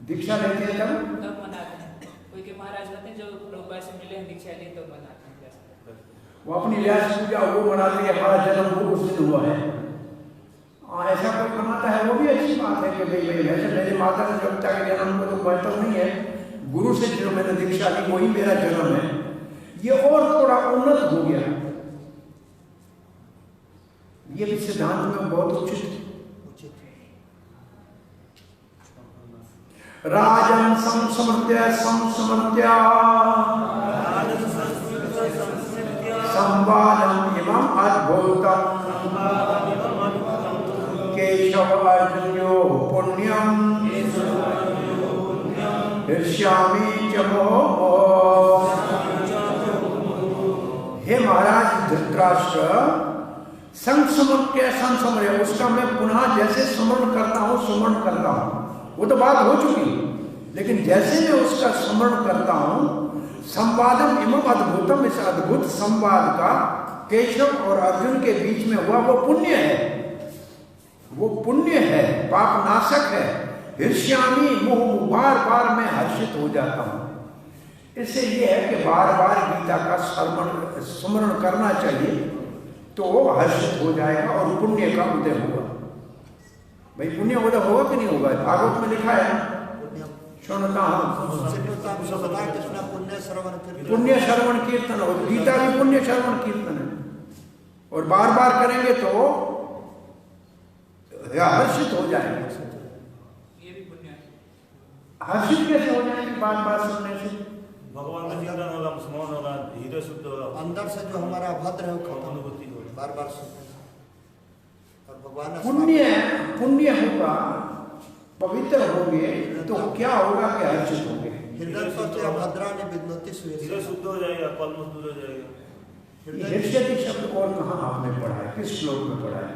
दीक्षा लेते हैं तब मनाते हैं। कोई के महाराज होते हैं जो प्रभुपाद से मिले हैं, दीक्षा लिए तब मनाते हैं। वो अपनी व्यास पूजा वो मनाते हैं, हमारा जन्म उस दिन हुआ है। ऐसा कोई मनाता है वो भी अच्छी बात है कि भाई वैसे मेरी माता ने जब तक जन्म को तो महत्व नहीं है, गुरु से जो मैंने दीक्षा ली वही मेरा जन्म है। ये और थोड़ा उन्नत हो गया। ये भी सिद्धांत में बहुत उचित। राजन संस्मृत्य संवादम एवं अद्भुतम केशव अर्जुन्यो पुण्यम हृष्यामि च मोह। हे महाराज धृतराष्ट्र, संस्मृत्य उसका मैं पुनः जैसे स्मरण करता हूँ, वो तो बात हो चुकी, लेकिन जैसे मैं उसका स्मरण करता हूँ, संवादम एवं अद्भुतम, इस अद्भुत संवाद का केशव और अर्जुन के बीच में हुआ वो पुण्य है। वो पुण्य है, पाप नाशक है। हर्ष्यामि मुहुः, बार बार मैं हर्षित हो जाता हूँ। इससे ये है कि बार बार गीता का स्मरण करना चाहिए, तो हर्षित हो जाएगा और पुण्य का उदय होगा। भाई पुण्य उदय होगा कि नहीं होगा? भागवत में लिखा है, सुनता पुण्य श्रवण कीर्तन हो। गीता भी पुण्य श्रवण कीर्तन है, और बार बार करेंगे तो हर्षित हो जाएंगे। ये भी पुण्य है। हर्षित कैसे हो जाएंगे बार बार सुनने से? भगवान का चिंतन होगा, स्मरण होगा, हृदय शुद्ध होगा, अंदर से जो हमारा अभद्र है वो खत्म अनुभूति होगी। बार बार सुनने से। और भगवान पुण्य होगा, पवित्र होंगे तो क्या होगा कि हर्षित होंगे। हृदय से अभद्रानि विद्नोति हृदय सुयेषु। शुद्ध हो जाएगा, कलमश दूर हो जाएगा। हर्षित शब्द और कहाँ आपने पढ़ा है, किस श्लोक में पढ़ा है?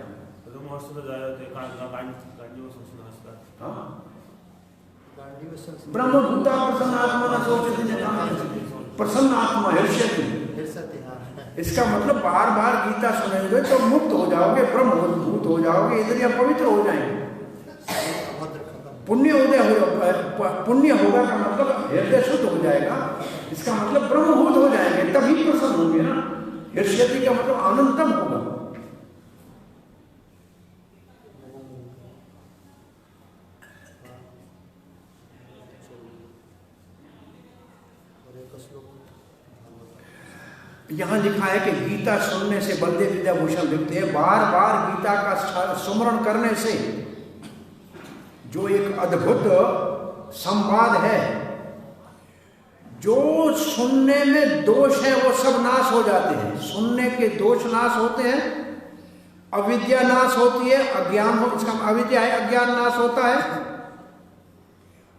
तो महर्षि तो जाए थे गांडी में संस्कृत हंसता। हाँ, गांडी में संस्कृत ब्रह्म भूता प्रसन्न आत्मा न सोचती, प्रसन्न आत्मा हर्षति। हर्षति, हाँ। इसका मतलब बार बार गीता सुनेंगे तो मुक्त हो जाओगे, ब्रह्मभूत हो जाओगे, इंद्रियां पवित्र हो जाएंगे, अभद्र खत्म। पुण्य उदय हो, पुण्य होगा का मतलब हृदय शुद्ध हो जाएगा। इसका मतलब ब्रह्मभूत हो जाएंगे, तभी प्रसन्न होंगे ना। हर्षति का मतलब आनंदम होगा। यहाँ लिखा है कि गीता सुनने से, बलदेव विद्याभूषण लिखते हैं, बार बार गीता का स्मरण करने से जो एक अद्भुत संवाद है, जो सुनने में दोष है वो सब नाश हो जाते हैं। सुनने के दोष नाश होते हैं, अविद्या नाश होती है, अज्ञान हो, इसका अविद्या है, अज्ञान नाश होता है,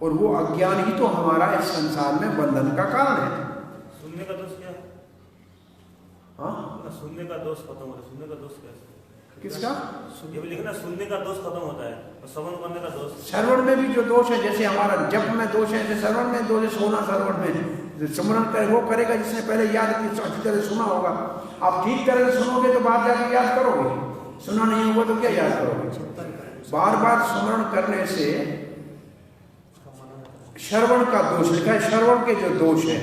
और वो अज्ञान ही तो हमारा इस संसार में बंधन का कारण है। सुनने का दोष क्या है? हाँ, सुनने का दोष खत्म होता है। सुनने का दोष कैसे? किसका? ये भी लिखना, सुनने का दोष खत्म होता है और श्रवण करने का दोष। श्रवण में भी जो दोष है, जैसे हमारा जप में दोष है, जैसे श्रवण में दोष है, सोना श्रवण में स्मरण करे वो करेगा जिसने पहले याद की, अच्छी तरह सुना होगा। आप ठीक तरह से सुनोगे तो बात जाके याद करोगे, सुना नहीं होगा तो क्या याद करोगे? बार बार स्मरण करने से श्रवण का दोष लिखा है, श्रवण के जो दोष है,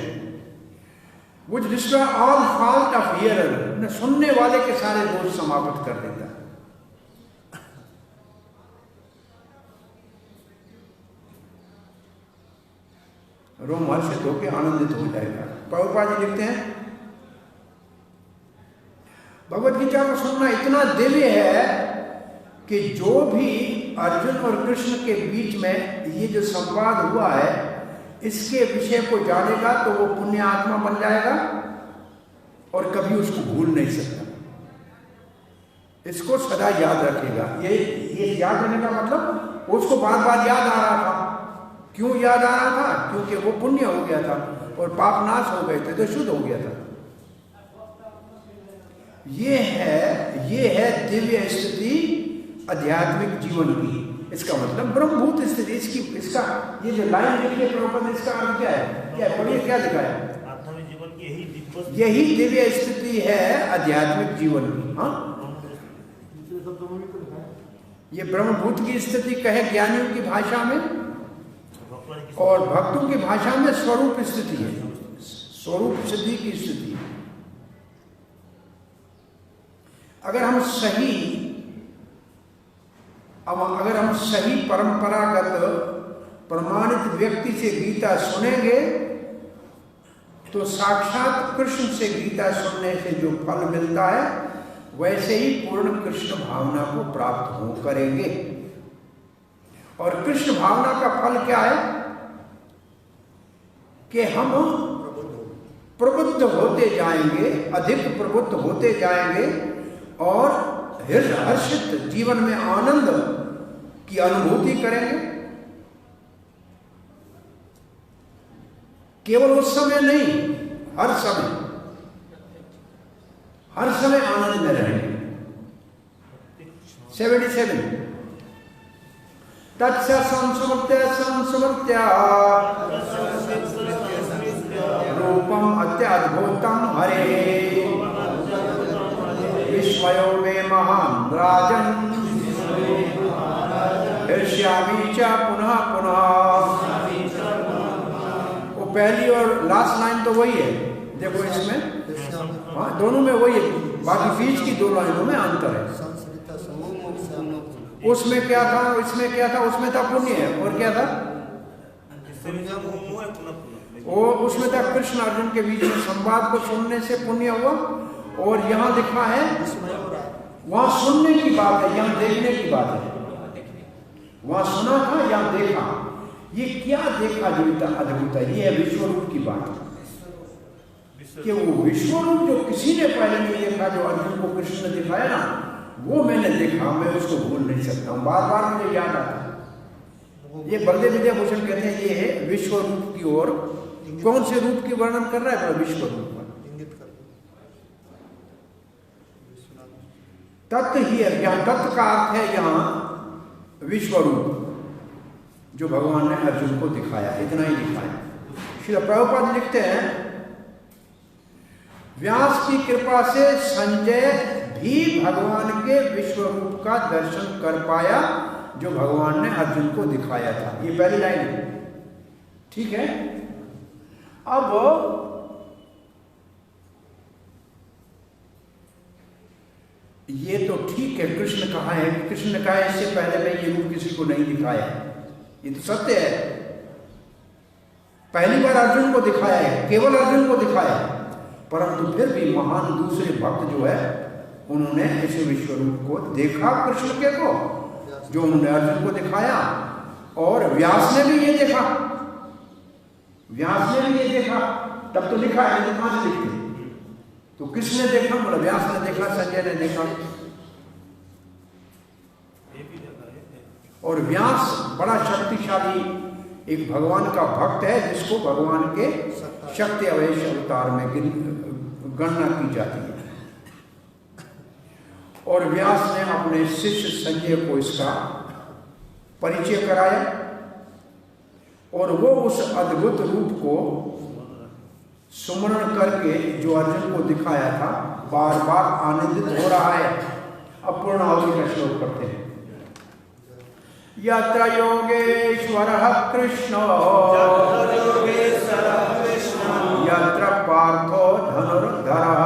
which destroy all fault of hearer, सुनने वाले के सारे दोष समाप्त कर देता है। रोम हर्षित होकर आनंदित हो जाएगा। प्रभुपाद जी लिखते हैं, भगवत गीता को सुनना इतना दिव्य है कि जो भी अर्जुन और कृष्ण के बीच में ये जो संवाद हुआ है, इसके विषय को जानेगा तो वो पुण्य आत्मा बन जाएगा और कभी उसको भूल नहीं सकता। इसको सदा याद रखेगा। ये याद रखने का मतलब उसको बार बार याद आ रहा था। क्यों याद आ रहा था? क्योंकि वो पुण्य हो गया था और पाप नाश हो गए थे, तो शुद्ध हो गया था। ये है दिव्य स्थिति आध्यात्मिक जीवन की। इसका मतलब ब्रह्मभूत स्थिति। इसका ये जो लाइन लिखी है प्रभुपाद, इसका अर्थ क्या है? क्या पढ़िए, क्या लिखा है? आध्यात्मिक जीवन की यही दिव्य स्थिति है आध्यात्मिक जीवन की। हाँ, ये ब्रह्मभूत की स्थिति कहे ज्ञानियों की भाषा में, और भक्तों की भाषा में स्वरूप स्थिति है, स्वरूप सिद्धि की स्थिति। अगर हम सही परंपरागत प्रमाणित व्यक्ति से गीता सुनेंगे तो साक्षात कृष्ण से गीता सुनने से जो फल मिलता है, वैसे ही पूर्ण कृष्ण भावना को प्राप्त हो करेंगे। और कृष्ण भावना का फल क्या है? कि हम प्रबुद्ध होते जाएंगे, अधिक प्रबुद्ध होते जाएंगे और हर्षित जीवन में आनंद की अनुभूति करेंगे। केवल उस समय नहीं, हर समय आनंद में रहेंगे। 77 तत्स संस्मृत्य रूपम अत्यद्भुतम हरे विस्मयो में महान राजन दृश्यामि च पुनः पुनः। वो पहली और लास्ट लाइन तो वही है, देखो इसमें हाँ दोनों में वही है, बाकी बीच की दो लाइनों में अंतर है। उसमें क्या था, इसमें क्या था, उसमें था पुण्य है और क्या था वो उसमें था कृष्ण अर्जुन के बीच में संवाद को सुनने से पुण्य हुआ, और यहाँ लिखा है वहां सुनने की बात है, यहाँ देखने की बात है। वहां सुना था, यहाँ देखा। ये क्या देखा जो इतना अद्भुत है, ये है विश्व रूप की बात कि वो विश्व रूप जो किसी ने पहले नहीं देखा, जो अर्जुन को कृष्ण ने दिखाया ना, वो मैंने देखा, मैं उसको भूल नहीं सकता हूँ, बार बार मुझे याद आता है। ये बलदेव विद्याभूषण कहते हैं ये है विश्व रूप की ओर। कौन से रूप की वर्णन कर रहा है? विश्व रूप। तत्व ही है, यहाँ तत्व का अर्थ है यहाँ विश्व रूप जो भगवान ने अर्जुन को दिखाया, इतना ही दिखाया। श्री प्रभुपाद लिखते हैं व्यास की कृपा से संजय भी भगवान के विश्व रूप का दर्शन कर पाया जो भगवान ने अर्जुन को दिखाया था। ये पहली लाइन है, ठीक है। अब ये तो ठीक है, कृष्ण कहा है, कृष्ण ने कहा है इससे पहले मैं ये रूप किसी को नहीं दिखाया, ये तो सत्य है। पहली बार अर्जुन को दिखाया है, केवल अर्जुन को दिखाया है, परंतु फिर भी महान दूसरे भक्त जो है उन्होंने इस विश्व रूप को देखा कृष्ण के को, जो उन्होंने अर्जुन को दिखाया। और व्यास ने भी ये देखा, व्यास ने भी ये देखा, तब तो लिखा है, तो कहां से लिखते? तो किसने देखा? बोला व्यास ने देखा, संजय ने देखा। और व्यास बड़ा शक्तिशाली एक भगवान का भक्त है, जिसको भगवान के शक्ति अवैश अवतार में गणना की जाती है। और व्यास ने अपने शिष्य संजय को इसका परिचय कराया, और वो उस अद्भुत रूप को सुमरण करके जो अर्जुन को दिखाया था बार बार आनंदित हो रहा है। अब पूर्णाहुति का श्लोक करते हैं। यत्र योगेश्वरः कृष्णो यत्र पार्थो धनुर्धरः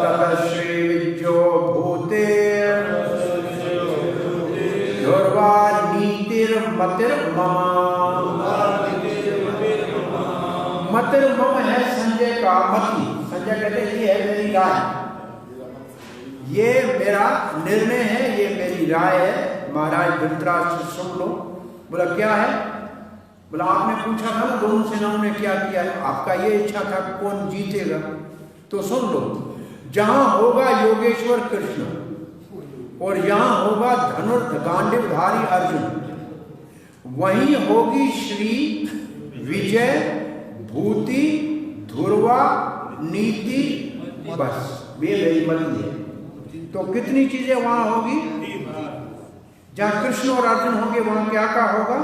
तत्र श्रीविद्यो भूते ध्रुवा नीतिर्मतिर्मम। मतिर्मम है संजय का मति। संजय कहते हैं ये है मेरी राय, ये मेरा निर्णय है, ये मेरी राय है। महाराज धृतराष्ट्र सुन लो। बोला क्या है? बोला आपने पूछा था ना दोनों सेनाओं ने क्या किया है, आपका ये इच्छा था कौन जीतेगा, तो सुन लो। जहां होगा योगेश्वर कृष्ण और यहां होगा धनुर्ध गांडीवधारी अर्जुन, वहीं होगी श्री विजय भूति ध्रुवा नीति, बस ये मेरी मति है। तो कितनी चीजें वहां होगी? जहां कृष्ण और अर्जुन होंगे वहां क्या क्या होगा?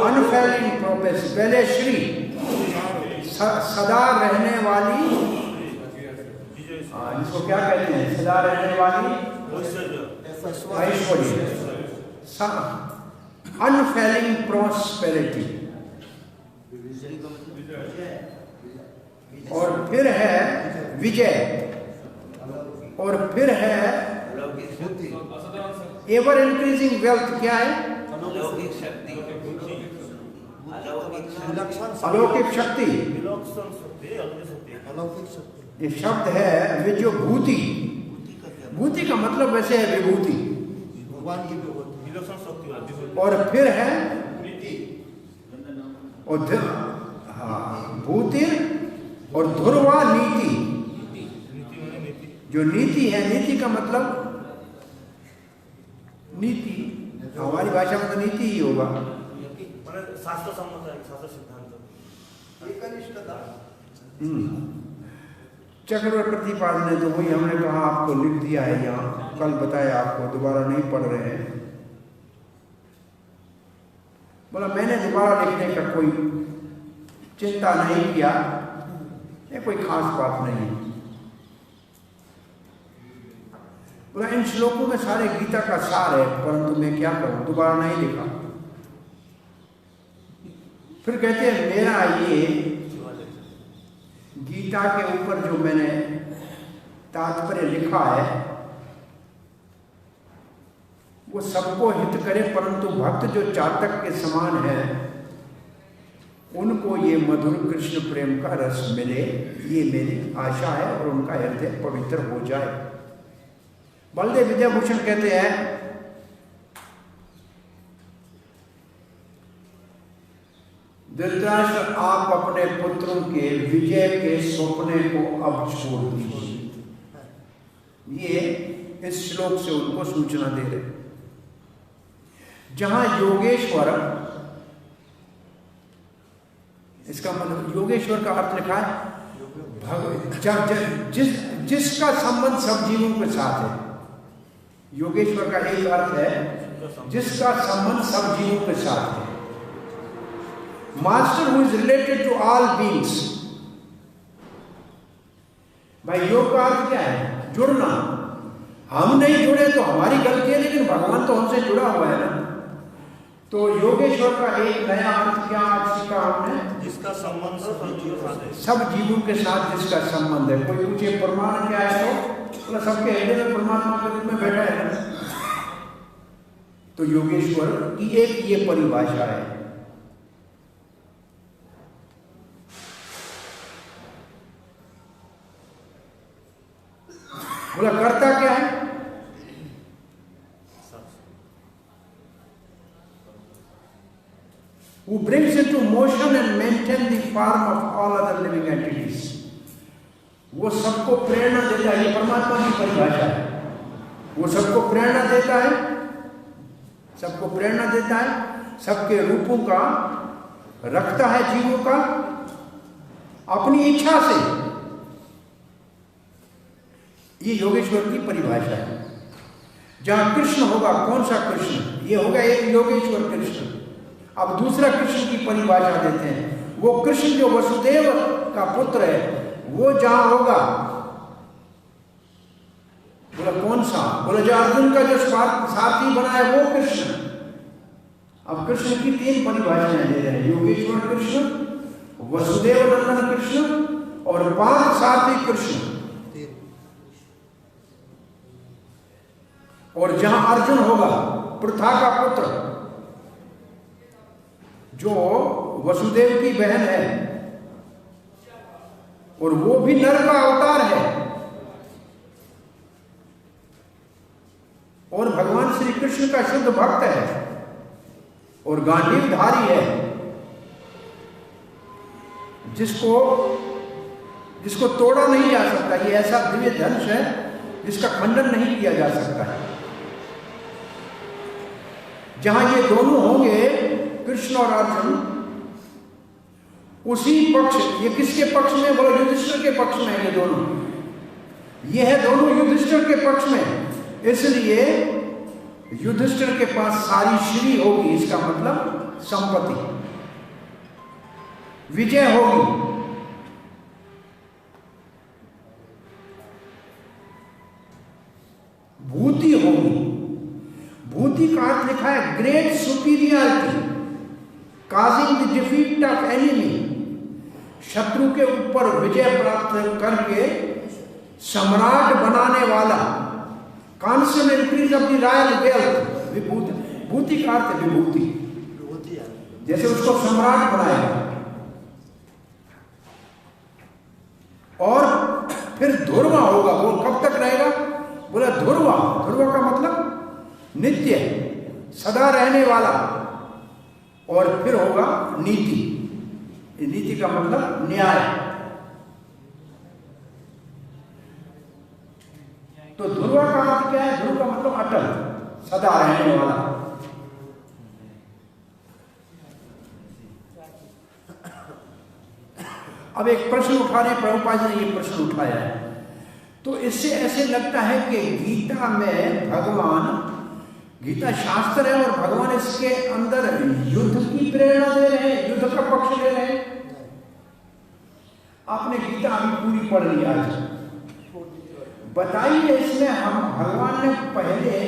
अनफेलिंग प्रोग्रेस, पहले श्री सदा रहने वाली, जिसको क्या कहते हैं, सदा रहने वाली ऐश्वर्य, अनफेलिंग प्रोस्पेरिटी। और फिर है विजय, और फिर है एवर इंक्रीजिंग वेल्थ। क्या है? अलौकिक शक्ति। ये शब्द है विजय भूति। भूति का मतलब वैसे है विभूति, भगवान की विभूति। और फिर है और भूति और ध्रुवा नीति। जो नीति है, नीति का मतलब नीति हमारी भाषा में तो नीति ही होगा, शास्त्र सम्मत है, शास्त्र सिद्धांत। चक्रवर्ती पाद ने तो वही हमने कहा आपको लिख दिया है, यहाँ कल बताया आपको, दोबारा नहीं पढ़ रहे हैं। बोला मैंने दोबारा लिखने का कोई चिंता नहीं किया, ये कोई खास बात नहीं। बोला इन श्लोकों में सारे गीता का सार है, परंतु मैं क्या करूं, दोबारा नहीं लिखा। फिर कहते हैं मेरा ये गीता के ऊपर जो मैंने तात्पर्य लिखा है वो सबको हित करे, परंतु भक्त जो चातक के समान है उनको ये मधुर कृष्ण प्रेम का रस मिले, ये मेरी आशा है और उनका हृदय पवित्र हो जाए। बलदेव विद्याभूषण कहते हैं धृतराष्ट्र आप अपने पुत्रों के विजय के सपने को अब छोड़ दीजिए। ये इस श्लोक से उनको सूचना दे रहे। जहां योगेश्वर, इसका मतलब योगेश्वर का अर्थ लिखा है जिसका संबंध सब जीवों के साथ है। योगेश्वर का एक अर्थ है जिसका संबंध सब जीवों के साथ है। Master who is related to all beings. भाई योग का अर्थ क्या है? जुड़ना। हम नहीं जुड़े तो हमारी गलती है, लेकिन भगवान तो हमसे जुड़ा हुआ है ना। तो योगेश्वर का एक नया अर्थ क्या सीखा हमने? जिसका संबंध सब जीवों के साथ जिसका संबंध है। कोई पूछे प्रमाण क्या है, तो सबके हृदय में परमात्मा के रूप में बैठा है ना। तो योगेश्वर की एक ये परिभाषा है। बोला करता क्या है? Who brings into motion and maintain the form of all other living entities. वो सबको प्रेरणा देता है। ये परमात्मा की परिभाषा है। वो सबको प्रेरणा देता है, सबको प्रेरणा देता है, सबके रूपों का रखता है, जीवों का अपनी इच्छा से। ये योगेश्वर की परिभाषा है। जहां कृष्ण होगा, कौन सा कृष्ण? ये होगा एक योगेश्वर कृष्ण। अब दूसरा कृष्ण की परिभाषा देते हैं। वो कृष्ण जो वसुदेव का पुत्र है, वो जहां होगा, बोला कौन सा? बोला जो अर्जुन का जो सारथी बना है वो कृष्ण। अब कृष्ण की तीन परिभाषाएं दे रहे हैं। योगेश्वर कृष्ण, वसुदेव नंदन कृष्ण और पांच सारथी कृष्ण। और जहां अर्जुन होगा, पृथा का पुत्र, जो वसुदेव की बहन है और वो भी नर का अवतार है और भगवान श्री कृष्ण का शुद्ध भक्त है और गांडीवधारी है, जिसको तोड़ा नहीं जा सकता। ये ऐसा दिव्य धनुष है जिसका खंडन नहीं किया जा सकता है। जहां ये दोनों होंगे, कृष्ण और अर्जुन, उसी पक्ष, ये किसके पक्ष में? बोलो युधिष्ठिर के पक्ष में है। ये दोनों, ये है दोनों युधिष्ठिर के पक्ष में। इसलिए युधिष्ठिर के पास सारी श्री होगी, इसका मतलब संपत्ति, विजय होगी। भूति होगी। भूति का अर्थ लिखा है great superiority, causing the defeat of enemy. शत्रु के ऊपर विजय प्राप्त करके सम्राट बनाने वाला, constant increase of the royal wealth. विभूति, भूति का अर्थ विभूति, जैसे उसको सम्राट बनाएगा। और फिर ध्रुवा होगा। वो कब तक रहेगा? बोला ध्रुवा। ध्रुवा का मतलब नित्य, सदा रहने वाला। और फिर होगा नीति। नीति का मतलब न्याय। तो ध्रुवा का अर्थ क्या है? ध्रुव का मतलब अटल, सदा रहने वाला। अब एक प्रश्न उठा रहे, प्रभुपाद जी ने ये प्रश्न उठाया है। तो इससे ऐसे लगता है कि गीता में भगवान, गीता शास्त्र है और भगवान इसके अंदर युद्ध की प्रेरणा दे रहे हैं, युद्ध का पक्ष ले रहे हैं। आपने गीता अभी पूरी पढ़ ली आज, बताइए इसमें हम भगवान ने पहले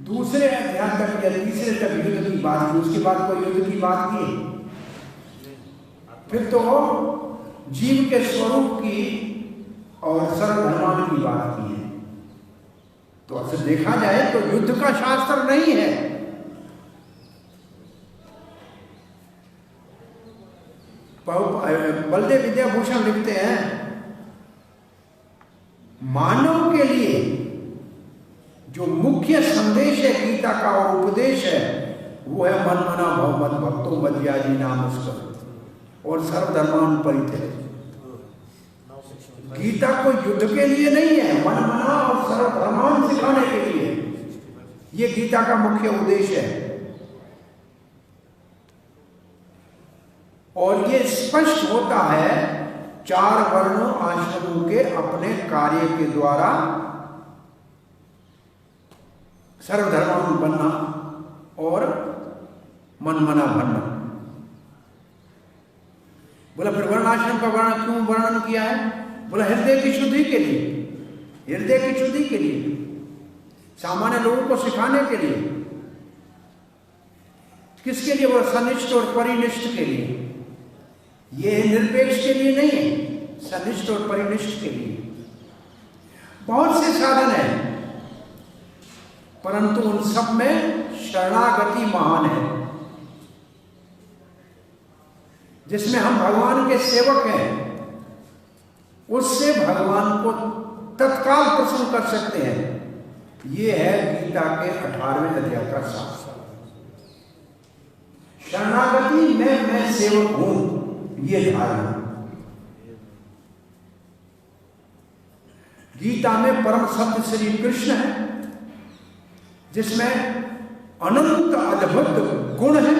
दूसरे अध्याय तक या तीसरे तक युद्ध की बात की, उसके बाद कोई युद्ध की बात की? फिर तो जीव के स्वरूप की और सर्वधर्मान की बात की है। तो अक्सर देखा जाए तो युद्ध का शास्त्र नहीं है। बलदेव विद्याभूषण लिखते हैं, मानव के लिए जो मुख्य संदेश है गीता का और उपदेश है वो है मन मना भव मत भक्तो मध्याजी नाम उसका और सर्वधर्मान परित्यज। गीता कोई युद्ध के लिए नहीं है, मन मना और सर्वधर्मान सिखाने के लिए ये गीता का मुख्य उद्देश्य है। और ये स्पष्ट होता है 4 वर्णों आश्रमों के अपने कार्य के द्वारा सर्वधर्मान बनना और मनमना बनना। बोला फिर वर्णाश्रम का वर्णन क्यों वर्णन किया है? बोला हृदय की शुद्धि के लिए, हृदय की शुद्धि के लिए, सामान्य लोगों को सिखाने के लिए। किसके लिए? बोला सनिष्ठ और परिनिष्ठ के लिए। ये निरपेक्ष के लिए नहीं है, सनिष्ठ और परिनिष्ठ के लिए। बहुत से साधन है परंतु उन सब में शरणागति महान है। जिसमें हम भगवान के सेवक हैं उससे भगवान को तत्काल प्रसन्न कर सकते हैं। ये है गीता के 18वें अध्याय का सार। शरणागति में मैं सेवक हूं, ये धारणा। गीता में परम सत्य श्री कृष्ण है जिसमें अनंत अद्भुत गुण है।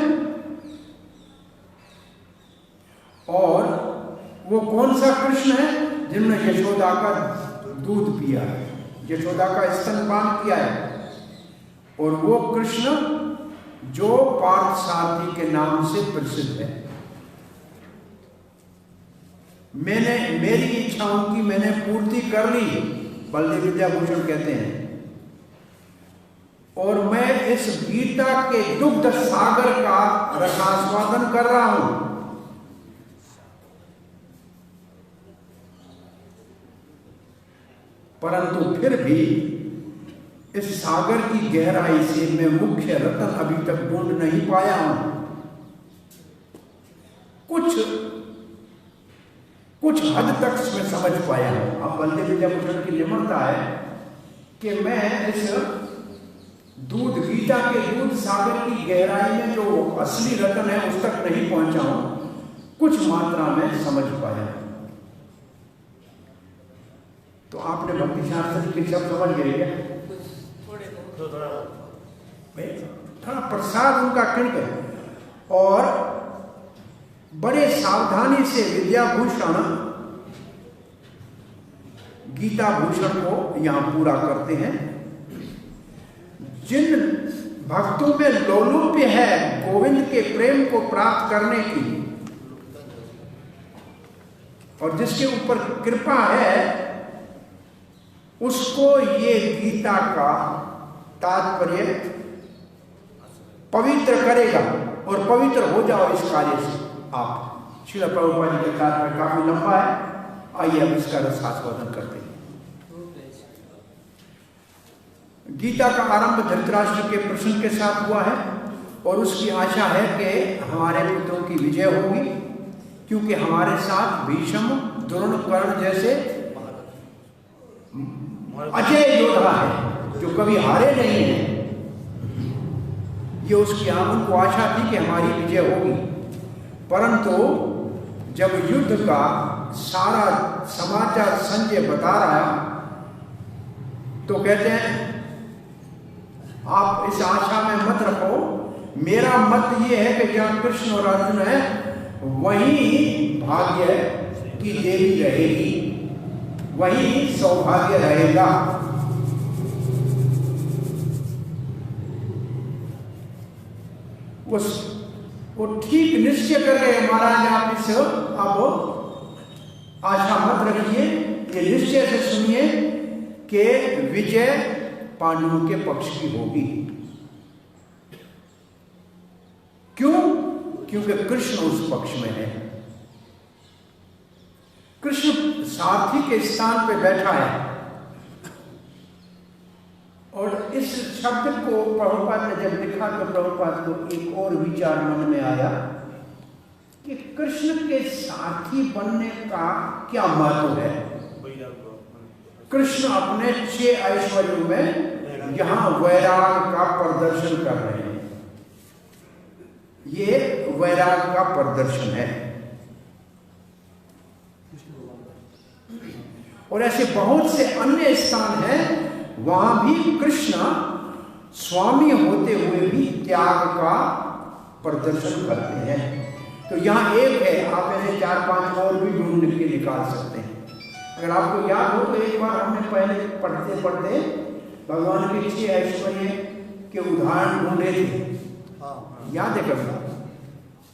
और वो कौन सा कृष्ण है? जिन्होंने यशोदा का दूध पिया है, यशोदा का स्तनपान किया है। और वो कृष्ण जो पार्थसारथी के नाम से प्रसिद्ध है। मेरी इच्छाओं की मैंने पूर्ति कर ली, बलदेव विद्याभूषण कहते हैं। और मैं इस गीता के दुग्ध सागर का रसास्वादन कर रहा हूं। परंतु फिर भी इस सागर की गहराई से मैं मुख्य रत्न अभी तक ढूंढ नहीं पाया हूं। कुछ हद तक मैं समझ पाया हूं। अब बलदेव विद्याभूषण की निम्रता है कि मैं इस दूध गीता के दूध सागर की गहराई में जो असली रत्न है उस तक नहीं पहुंचा हूं, कुछ मात्रा में समझ पाया। तो आपने भक्ति शास्त्र के सब समझ गए क्या? थोड़ा प्रसाद उनका किणक है। और बड़े सावधानी से विद्याभूषण गीता भूषण को यहां पूरा करते हैं। जिन भक्तों में लोलुप्य है गोविंद के प्रेम को प्राप्त करने की और जिसके ऊपर कृपा है उसको ये गीता का तात्पर्य पवित्र करेगा। और पवित्र हो जाओ इस कार्य से आप। श्रील प्रभुपाद जी का तात्पर्य काफी लंबा है, आइए अब इसका रसास्वादन करते हैं। गीता का आरंभ धृतराष्ट्र के प्रश्न के साथ हुआ है और उसकी आशा है कि हमारे पुत्रों की विजय होगी, क्योंकि हमारे साथ भीष्म, द्रोण, कर्ण जैसे अजय योद्धा है जो कभी हारे नहीं है। ये उसकी उनको आशा थी कि हमारी विजय होगी। परंतु जब युद्ध का सारा समाचार संजय बता रहा तो कहते हैं आप इस आशा में मत रखो। मेरा मत ये है कि जहां कृष्ण और अर्जुन है वहीं भाग्य की देवी रहेगी, वहीं सौभाग्य रहेगा। वो ठीक निश्चय कर रहे हैं महाराज। आप इस अब आशा मत रखिए, ये निश्चय से सुनिए कि विजय पांडवों के पक्ष की होगी। क्यों? क्योंकि कृष्ण उस पक्ष में है। कृष्ण सारथी के स्थान पे बैठा है। और इस शब्द को प्रभुपाद ने जब लिखा तो प्रभुपाद को एक और विचार मन में आया कि कृष्ण के सारथी बनने का क्या महत्व है। कृष्ण अपने 6 ऐश्वर्यों में यहां वैराग का प्रदर्शन कर रहे हैं। ये वैराग का प्रदर्शन है। और ऐसे बहुत से अन्य स्थान हैं, वहां भी कृष्ण स्वामी होते हुए भी त्याग का प्रदर्शन करते हैं। तो यहां एक है, आप ऐसे 4-5 और भी ढूंढ के निकाल सकते हैं। अगर आपको याद हो तो एक बार हमने पहले पढ़ते पढ़ते भगवान के 6 ऐश्वर्य के उदाहरण ढूंढे थे। याद है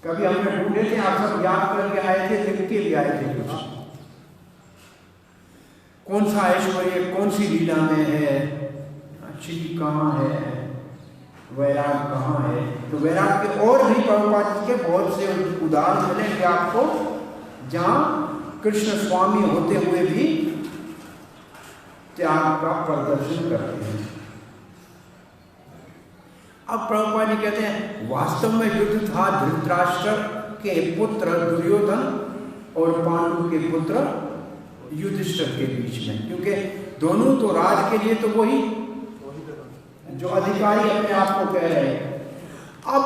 कभी हमने ढूंढे थे, आप सब याद करके आए थे, लिख के भी आए थे कुछ। कौन सा ऐश्वर्य कौन सी लीला में है, श्री कहाँ है, वैराग कहाँ है। तो वैराग के और भी प्रभुपाद के बहुत से उदाहरण मिलेंगे आपको, जहां कृष्ण स्वामी होते हुए भी त्याग का प्रदर्शन करते हैं। अब प्रभुपाद जी कहते हैं वास्तव में युद्ध था धृतराष्ट्र के पुत्र दुर्योधन और पांडु के पुत्र युधिष्ठिर के बीच में, क्योंकि दोनों तो राज के लिए तो वही जो अधिकारी अपने आप को कह रहे हैं। अब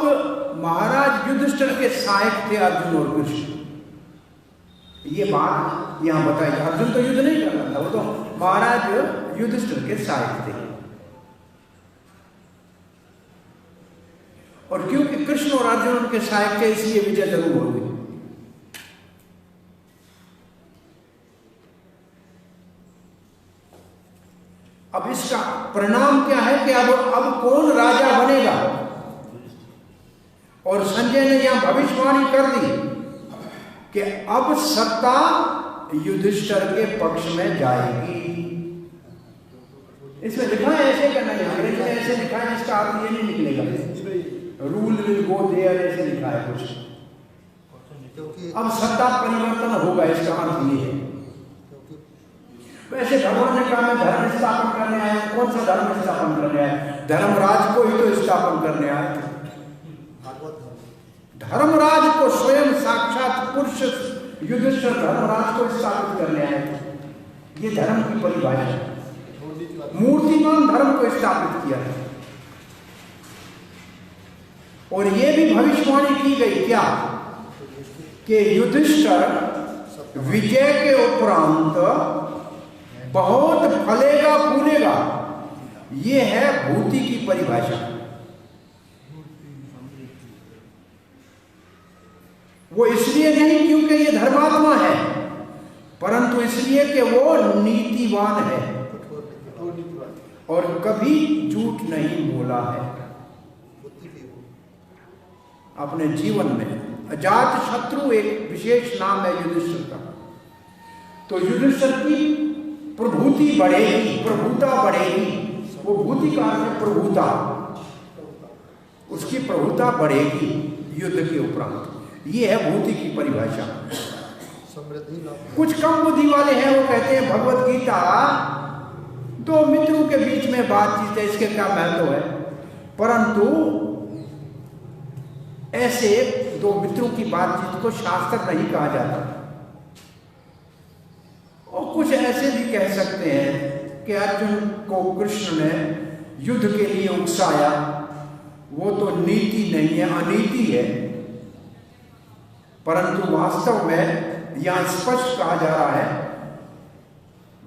महाराज युधिष्ठिर के सहायक थे अर्जुन और कृष्ण। ये बात यहां बताई। अर्जुन तो युद्ध नहीं कर रहा था, वो तो महाराज युधिष्ठिर के सहायक थे। और क्योंकि कृष्ण और अर्जुन उनके सहायक थे, इसलिए विजय जरूर हो गई। अब इसका परिणाम क्या है कि अब कौन राजा बनेगा। और संजय ने यहां भविष्यवाणी कर दी कि अब सत्ता युधिष्ठिर के पक्ष में जाएगी। इसमें लिखा है, ऐसे करना है, अंग्रेजी में ऐसे लिखा है, इसका अर्थ ये नहीं निकलेगा, रूल विल गो देयर, ऐसे लिखा है कुछ। अब सत्ता परिवर्तन होगा, इसका अर्थ ये है। वैसे भगवान ने कहा मैं धर्म स्थापन करने आया। कौन सा धर्म स्थापन करने आया? धर्मराज को ही तो स्थापन करने आया। धर्मराज को स्वयं साक्षात पुरुष युधिष्ठिर धर्मराज को स्थापित करने आए। ये धर्म की परिभाषा, मूर्तिमान धर्म को स्थापित किया है। और ये भी भविष्यवाणी की गई क्या कि युधिष्ठिर विजय के उपरांत बहुत फलेगा फूलेगा। ये है भूति की परिभाषा। वो इसलिए नहीं क्योंकि ये धर्मात्मा है, परंतु इसलिए कि वो नीतिवान है और कभी झूठ नहीं बोला है अपने जीवन में। अजात शत्रु एक विशेष नाम है युधिष्ठिर का। तो युधिष्ठिर की प्रभूति बढ़ेगी, प्रभुता बढ़ेगी। वो भूति का अर्थ है प्रभुता, उसकी प्रभुता बढ़ेगी युद्ध के उपरांत। ये है भूति की परिभाषा। कुछ कम बुद्धि वाले हैं, वो कहते हैं भगवत गीता 2 मित्रों के बीच में बातचीत है, इसके क्या महत्व है। परंतु ऐसे 2 मित्रों की बातचीत को शास्त्र नहीं कहा जाता। और कुछ ऐसे भी कह सकते हैं कि अर्जुन को कृष्ण ने युद्ध के लिए उकसाया, वो तो नीति नहीं है, अनीति है। परंतु वास्तव में यहां स्पष्ट कहा जा रहा है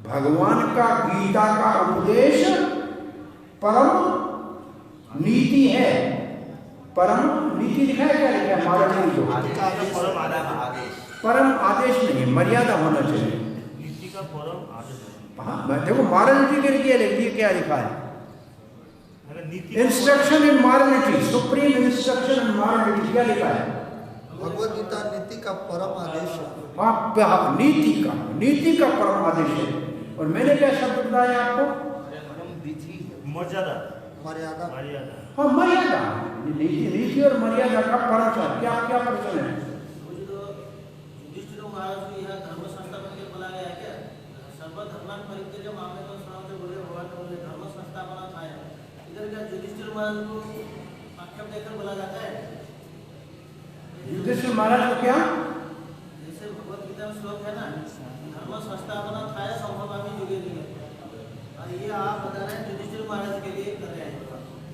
भगवान का गीता का उपदेश परम नीति है। परम नीति लिखा है, क्या लिखा है? परम आदेश नहीं, मर्यादा होना चाहिए। हाँ, देखो मॉरलिटी के लिए क्या लिखा है? इंस्ट्रक्शन इन मॉरलिटी, सुप्रीम इंस्ट्रक्शन इन मॉरलिटी, क्या लिखा है? भगवत गीता नीति का परम आदेश है। नीति का परम आदेश है। और मैंने क्या शब्द बताया आपको? मर्यादा मर्यादा मर्यादा हाँ, मर्यादा। नीति और मर्यादा का फर्क है। क्या क्या प्रश्न है? युधिष्ठिर महाराज को यह धर्म संस्थापन के बोला गया है क्या? सर्वधर्मान् परित्यज्य मामेकं शरणं बोले भगवान बोले धर्म संस्थापना था। इधर क्या युधिष्ठिर महाराज को आक्षेप देकर बोला जाता है? युधिष्ठिर महाराज को क्या? जैसे भगवत गीता में श्लोक है ना, धर्म संस्थापना था संभवामि युगे युगे, और ये आप बता रहे हैं युधिष्ठिर महाराज के लिए कर रहे हैं।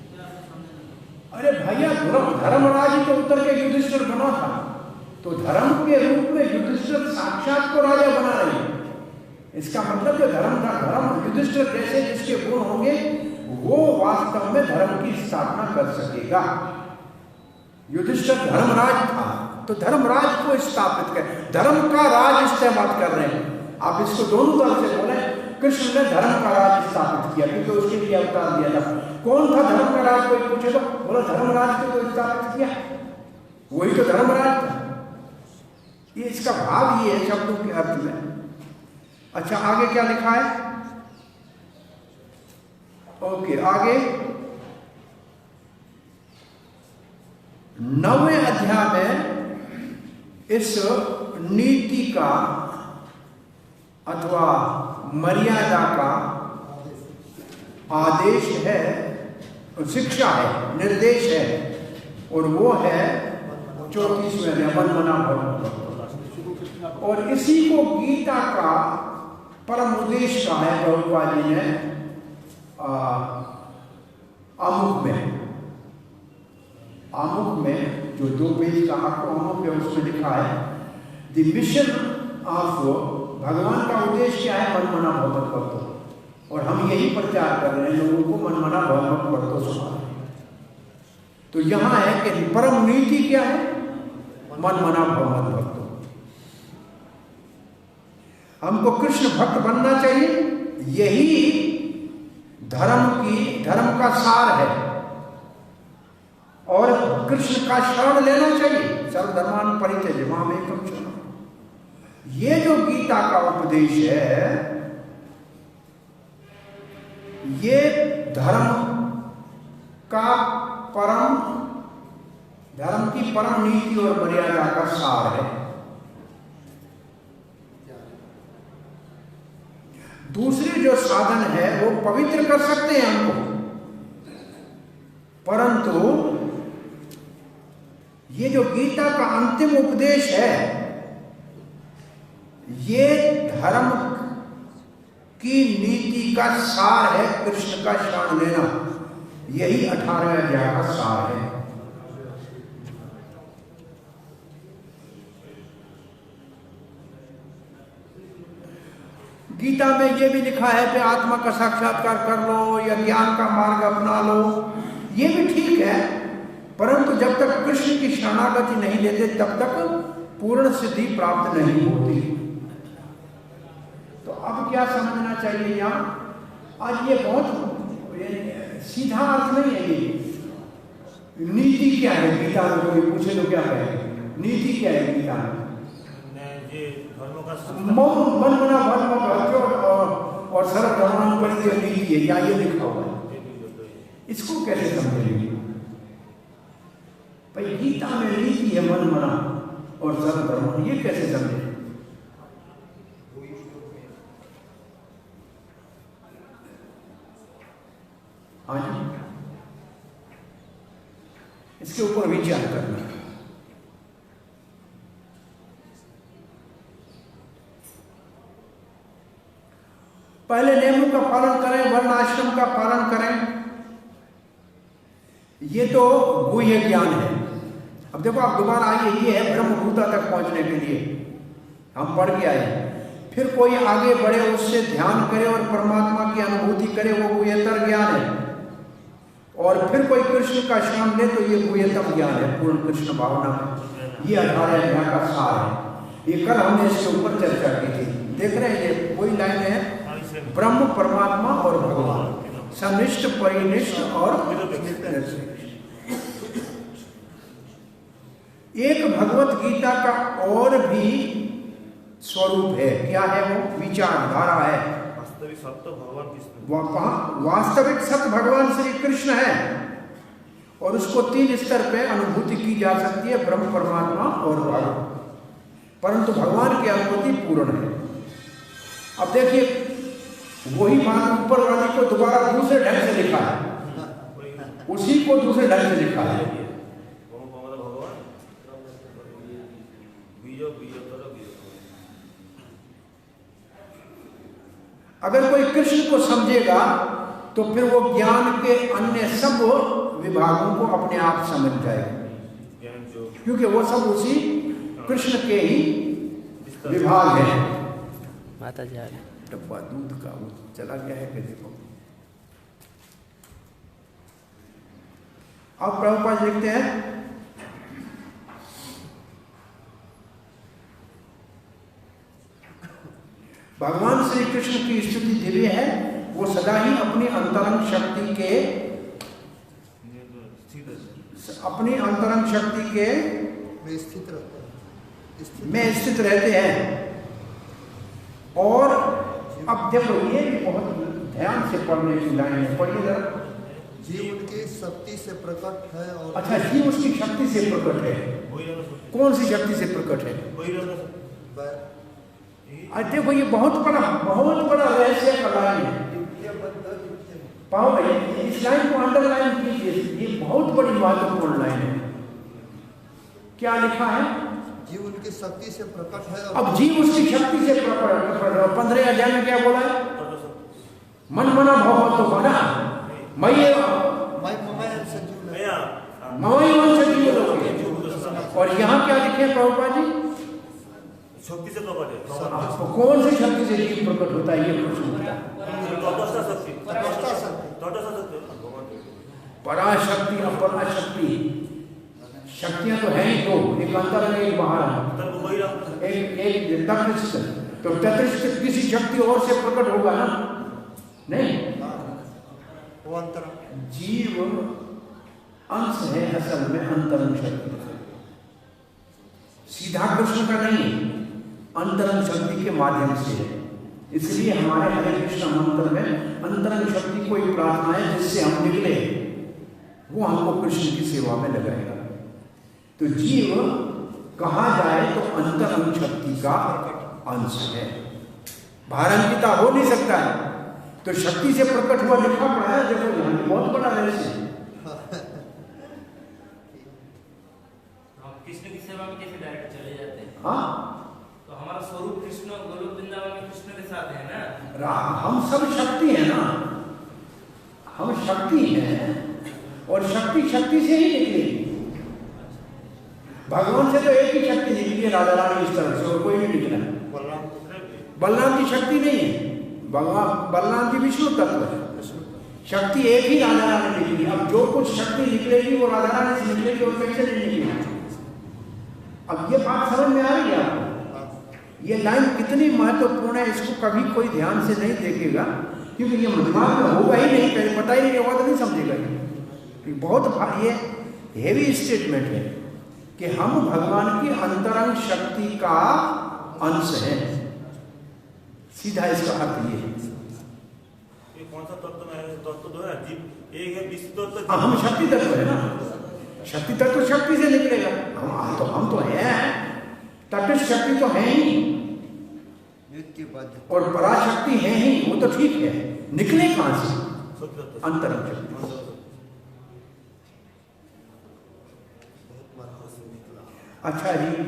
क्या आप समझे नहीं? अरे भैया, धर्मराज ही तो उतर के युधिष्ठिर बना था, तो धर्म के रूप में युधिष्ठिर साक्षात को राजा बना रहे हैं। इसका मतलब जो धर्म युधिष्ठिर जैसे जिसके गुण होंगे वो वास्तव में धर्म की स्थापना कर सकेगा। युधिष्ठिर धर्मराज था, तो धर्मराज को स्थापित कर, धर्म का राज इस्तेमाल कर रहे हैं। आप इसको दोनों तरफ से बोले। कृष्ण ने धर्म का राज स्थापित किया क्योंकि उसके लिए अवतार दिया था। कौन था धर्म का राज? कोई पूछेगा, बोला धर्मराज को स्थापित किया, वही तो धर्मराज था। ये इसका भाव ये है शब्दों के अर्थ में। अच्छा, आगे क्या लिखा है? ओके, आगे 9वें अध्याय में इस नीति का अथवा मर्यादा का आदेश है, शिक्षा है, निर्देश है, और वो है 34वें अध्याय मन मना भव। और इसी को गीता का परम उद्देश्य कहा है प्रभुपाद जी ने आमुख में जो 2 पेज का आपको आमुख है उसमें लिखा है द मिशन ऑफ भगवान का उद्देश्य क्या है? मन मना भव करतो। और हम यही प्रचार कर रहे हैं लोगों को मन मना भव करतो सुना। तो यहां है कि परम नीति क्या है? मन मना भव करतो। हमको कृष्ण भक्त बनना चाहिए, यही धर्म का सार है। और कृष्ण का शरण लेना चाहिए, सर्वधर्मान् परित्यज्य मामेकं शरणं। ये जो गीता का उपदेश है, ये धर्म की परम नीति और मर्यादा का सार है। दूसरे जो साधन है वो पवित्र कर सकते हैं हमको, परंतु ये जो गीता का अंतिम उपदेश है, ये धर्म की नीति का सार है। कृष्ण का शरण लेना, यही 18वें अध्याय का सार है। गीता में ये भी लिखा है कि आत्मा का साक्षात्कार कर लो या ज्ञान का मार्ग अपना लो, ये भी ठीक है, परंतु जब तक कृष्ण की शरणागति नहीं लेते तब तक पूर्ण सिद्धि प्राप्त नहीं होती। तो अब क्या समझना चाहिए यहाँ? आज ये बहुत सीधा अर्थ नहीं है। ये नीति क्या है गीता में? कोई पूछे तो क्या कहेंगे? नीति क्या है गीता में? मन मना भव और सर्वधर्मान् परित्यज्य नीति है, या ये लिखा हुआ है। इसको कैसे समझेंगे भाई? गीता में नीति है मन मना और सर्वधर्म, ये कैसे समझे? हाँ जी, इसके ऊपर विचार करना। पहले नियमों का पालन करें, वर्ण आश्रम का पालन करें, ये तो गुह्य ज्ञान है। अब देखो, आप दोबारा आइए, ये है ब्रह्मभूता तक पहुंचने के लिए हम पढ़ के आए। फिर कोई आगे बढ़े, उससे ध्यान करे और परमात्मा की अनुभूति करे, वो गुह्यतर ज्ञान है। और फिर कोई कृष्ण का शरण ले, तो ये गुह्यतम ज्ञान है, पूर्ण कृष्ण भावना। ये 18 अध्याय का सार है। ये कल हमने इसके ऊपर चर्चा की थी। देख रहे हैं, ये वही लाइन है, ब्रह्म, परमात्मा और भगवान, सनिष्ठ, परिनिष्ठ और एक भगवत गीता का और भी स्वरूप है। क्या है वो? विचारधारा है। वास्तविक सत्य भगवान कृष्ण, वास्तविक सत्य भगवान श्री कृष्ण है और उसको 3 स्तर पे अनुभूति की जा सकती है, ब्रह्म, परमात्मा और भागवत, परंतु भगवान की अनुभूति पूर्ण है। अब देखिए वही बात ऊपर वाली को दोबारा दूसरे ढंग से लिखा है, उसी को दूसरे ढंग से लिखा है। भगवान अगर कोई कृष्ण को समझेगा तो फिर वो ज्ञान के अन्य सब विभागों को अपने आप समझ जाएगा, क्योंकि वो सब उसी कृष्ण के ही विभाग हैं। माता जी डब्बा दूध का वो चला गया है कि देखो। अब प्रभुपाद लिखते हैं भगवान श्री कृष्ण की स्तुति दिव्य है, वो सदा ही अपनी अंतरंग शक्ति के में स्थित रहते हैं। और अब देखो ये बहुत ध्यान से पढ़ने की लाइन है, पढ़िए जरा। जीव उनकी शक्ति से प्रकट है और अच्छा, जीव उसकी शक्ति से प्रकट है। कौन सी शक्ति से प्रकट है? देखो ये बहुत बड़ा रहस्य का लाइन है। पाओ इस लाइन को अंडरलाइन कीजिए, ये बहुत बड़ी महत्वपूर्ण लाइन है। क्या लिखा है? जीव उनकी शक्ति से प्रकट है। अब जीव उसकी शक्ति से प्रकट है। 15 अध्याय में क्या बोला है? मन मना भाव तो बना मई और यहाँ क्या लिखे प्रभुपाद जी? शक्ति से प्रकट है। कौन सी शक्ति से जीव प्रकट होता है? ये प्रश्न होता है। पराशक्ति और पराशक्ति शक्तियां तो है ही दो, एक अंदर है एक बाहर है, एक तत्रिष्ट। तो तत्रिष्ट किसी शक्ति और से प्रकट होगा ना? नहीं, वो अंतर जीव अंश है असल में अंतरंग शक्ति, सीधा कृष्ण का नहीं, अंतरंग शक्ति के माध्यम से है। इसलिए हमारे हरे कृष्ण मंत्र में अंतरंग शक्ति कोई प्रार्थना है जिससे हम निकले, वो हमको कृष्ण की सेवा में लगाएगा। तो जीव कहा जाए तो अंतरंग शक्ति का अंश है, बाहरंगिता हो नहीं सकता है। तो शक्ति से प्रकट हुआ लिखा पड़ा है, देखो यहाँ बहुत बड़ा रहस्य है। कृष्ण की सेवा में कैसे डायरेक्ट चले जाते हैं? हाँ, तो हमारा स्वरूप कृष्ण गोलोक वृंदावन में कृष्ण के साथ है ना? हम सब शक्ति है ना, हम शक्ति हैं और शक्ति शक्ति से ही निकलेगी। भगवान से तो एक ही शक्ति निकली है, राधा रानी इस तरह से, और कोई नहीं निकला। बलराम की शक्ति नहीं है, भगवान बलराम की विष्णु तत्व है, शक्ति एक ही राधा रानी निकली। अब जो कुछ शक्ति निकलेगी वो राधा रानी से निकलेगी और कैसे नहीं निकलेगी? अब ये बात समझ में आ रही है आपको? ये लाइन कितनी महत्वपूर्ण है, इसको कभी कोई ध्यान से नहीं देखेगा, क्योंकि ये दिमाग में होगा ही नहीं, कहीं पता ही नहीं होगा तो नहीं समझेगा। ये बहुत ये हेवी स्टेटमेंट है कि हम भगवान की अंतरंग शक्ति का अंश है, सीधा इसका अर्थ ये है। कौन सा तत्व है? तत्व दो है, जीव एक है, विश्व तत्व। हम शक्ति तत्व है ना, शक्ति तत्व शक्ति से निकलेगा। हम तो हैं, तटस्थ शक्ति तो है ही, और पराशक्ति है ही, वो तो ठीक है, निकले कहां से? अंतरंग शक्ति। अच्छा जी,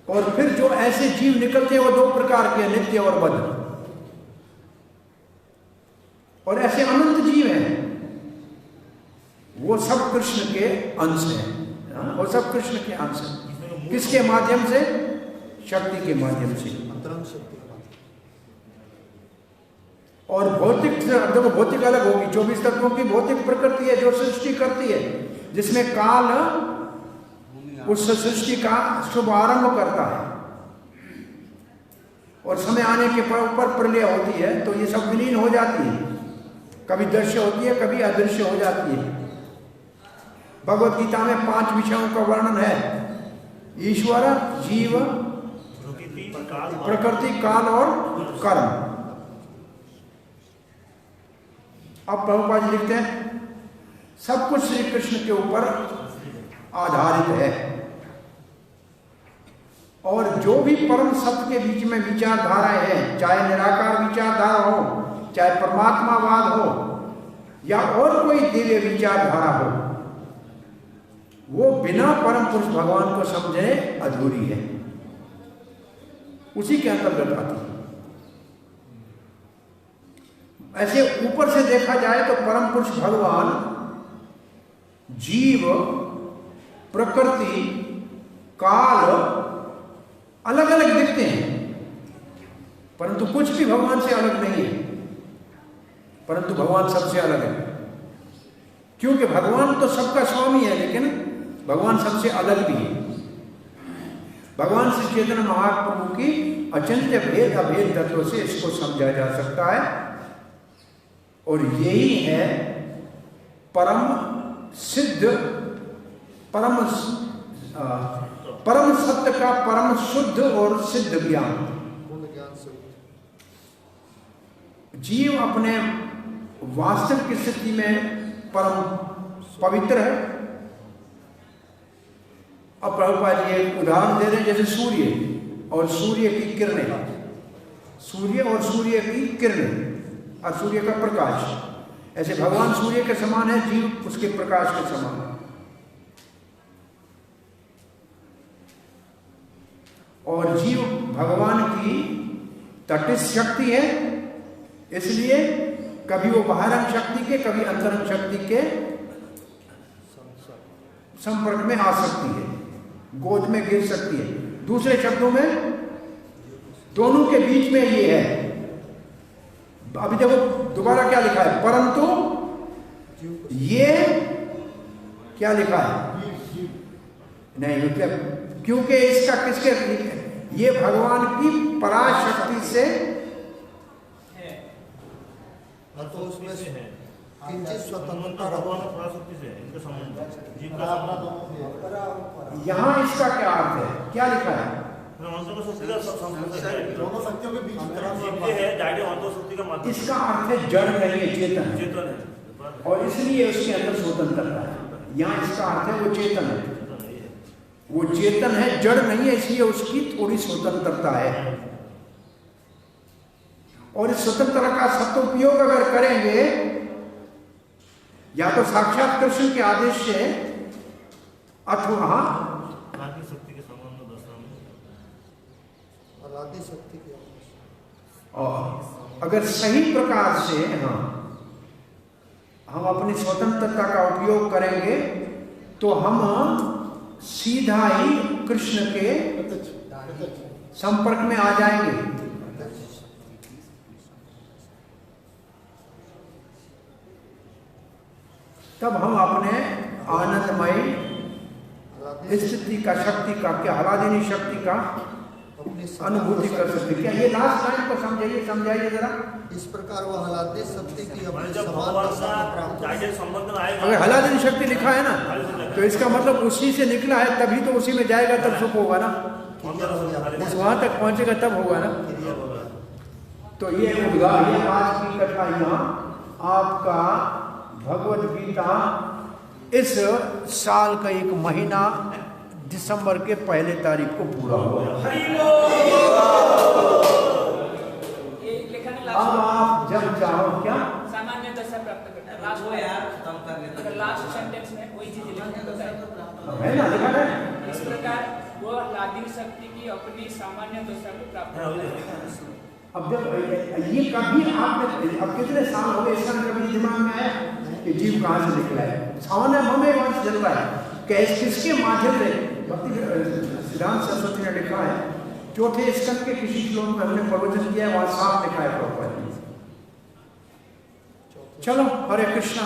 और फिर जो ऐसे जीव निकलते हैं वो 2 प्रकार के, नित्य और बद्ध। और ऐसे अनंत जीव हैं, वो सब कृष्ण के अंश हैं, वो सब कृष्ण के अंश हैं। किसके माध्यम से? शक्ति के माध्यम से, अंतरंग शक्ति। और भौतिक, देखो भौतिक अलग होगी, 24 तत्वों की भौतिक प्रकृति है जो सृष्टि करती है, जिसमें काल उस सृष्टि का शुभारंभ करता है, और समय आने के ऊपर प्रलय होती है, तो ये सब विलीन हो जाती है, कभी दृश्य होती है, कभी अदृश्य हो जाती है। भगवत गीता में 5 विषयों का वर्णन है, ईश्वर, जीव, प्रकृति, काल और कर्म। अब प्रभुपाद जी लिखते हैं सब कुछ श्री कृष्ण के ऊपर आधारित है और जो भी परम सत्य के बीच में विचारधाराएं हैं, चाहे निराकार विचारधारा हो, चाहे परमात्मावाद हो या और कोई दिव्य विचारधारा हो, वो बिना परम पुरुष भगवान को समझे अधूरी है, उसी के अंतर्गत आती है। ऐसे ऊपर से देखा जाए तो परम पुरुष भगवान जीव, प्रकृति, काल अलग अलग दिखते हैं, परंतु कुछ भी भगवान से अलग नहीं है, परंतु भगवान सबसे अलग है, क्योंकि भगवान तो सबका स्वामी है, लेकिन भगवान सबसे अलग भी है। भगवान श्री चैतन्य महाप्रभु की अचिंत्य भेद अभेद तत्व से इसको समझा जा सकता है और यही है परम सिद्ध, परम सत्य का परम शुद्ध और सिद्ध ज्ञान। जीव अपने वास्तविक स्थिति में परम पवित्र है। अब प्रभुपाद जी एक उदाहरण दे रहे हैं, जैसे सूर्य और सूर्य की किरणें, सूर्य और सूर्य की किरणें और सूर्य का प्रकाश, ऐसे भगवान सूर्य के समान है, जीव उसके प्रकाश के समान है। और जीव भगवान की तटस्थ शक्ति है, इसलिए कभी वो बाहरंग शक्ति के, कभी अंतरंग शक्ति के संपर्क में आ सकती है, गोद में गिर सकती है। दूसरे शब्दों में दोनों के बीच में ये है। अभी देखो दोबारा क्या लिखा है, परंतु ये क्या लिखा है, नहीं मतलब क्योंकि इसका किसके, ये भगवान की पराशक्ति से है, तो उसमें किंचित स्वतंत्रता भगवान पराशक्ति से इनका संबंध, जीव का संबंध। यहाँ इसका क्या अर्थ है, क्या लिखा है, दोनों शक्तियों के बीच है, डायरेक्ट अंतःशक्ति का माध्यम। इसका अर्थ है जड़ नहीं है, चेतन है, और इसलिए उसके अंदर स्वतंत्रता है। यहाँ इसका अर्थ है वो चेतन है, वो चेतन है, जड़ नहीं है, इसलिए उसकी थोड़ी स्वतंत्रता है। और इस स्वतंत्रता का सदुपयोग अगर करेंगे, या तो साक्षात कृष्ण के आदेश से अथवा शक्ति के संबंध शक्ति के, और अगर सही प्रकार से हम अपनी स्वतंत्रता का उपयोग करेंगे तो हम सीधा ही कृष्ण के संपर्क में आ जाएंगे। तब हम अपने आनंदमय स्थिति का, शक्ति का, क्या हलादिनी शक्ति का अनुभूति कर सकते। क्या ये लास्ट लाइन को समझाइए जरा। इस प्रकार वो हलादिनी शक्ति की अगर हलादिनी शक्ति लिखा है ना, तो इसका मतलब उसी से निकला है, तभी तो उसी में जाएगा, तब सुख होगा ना, वहां तक पहुंचेगा तब होगा ना। तो ये उद्गार, ये आज की कथा यहाँ आपका भगवद गीता इस साल का एक महीना दिसंबर के पहले तारीख को पूरा हुआ। अब आप जब चाहो क्या सामान्य दशा प्राप्त करना, लास्ट वो यार खत्म कर लेते, लास्ट सेंटेंस में वही चीज है ना, लिखा है। इस प्रकार वो हलादिनी शक्ति की अपनी सामान्य दशा को प्राप्त करना। अब जब ये कभी आपने, अब कितने साल हो गए, इसका कभी दिमाग में आया कि जीव कहाँ से निकला है? सामान्य हमें वंश चल रहा है, किसके माध्यम से? भक्ति सिद्धांत सरस्वती ने लिखा है, चौथे स्कंद के किसी श्लोक में हमने प्रवचन किया है, वहां साफ लिखा है प्रभुपाद जी। चलो, हरे कृष्णा।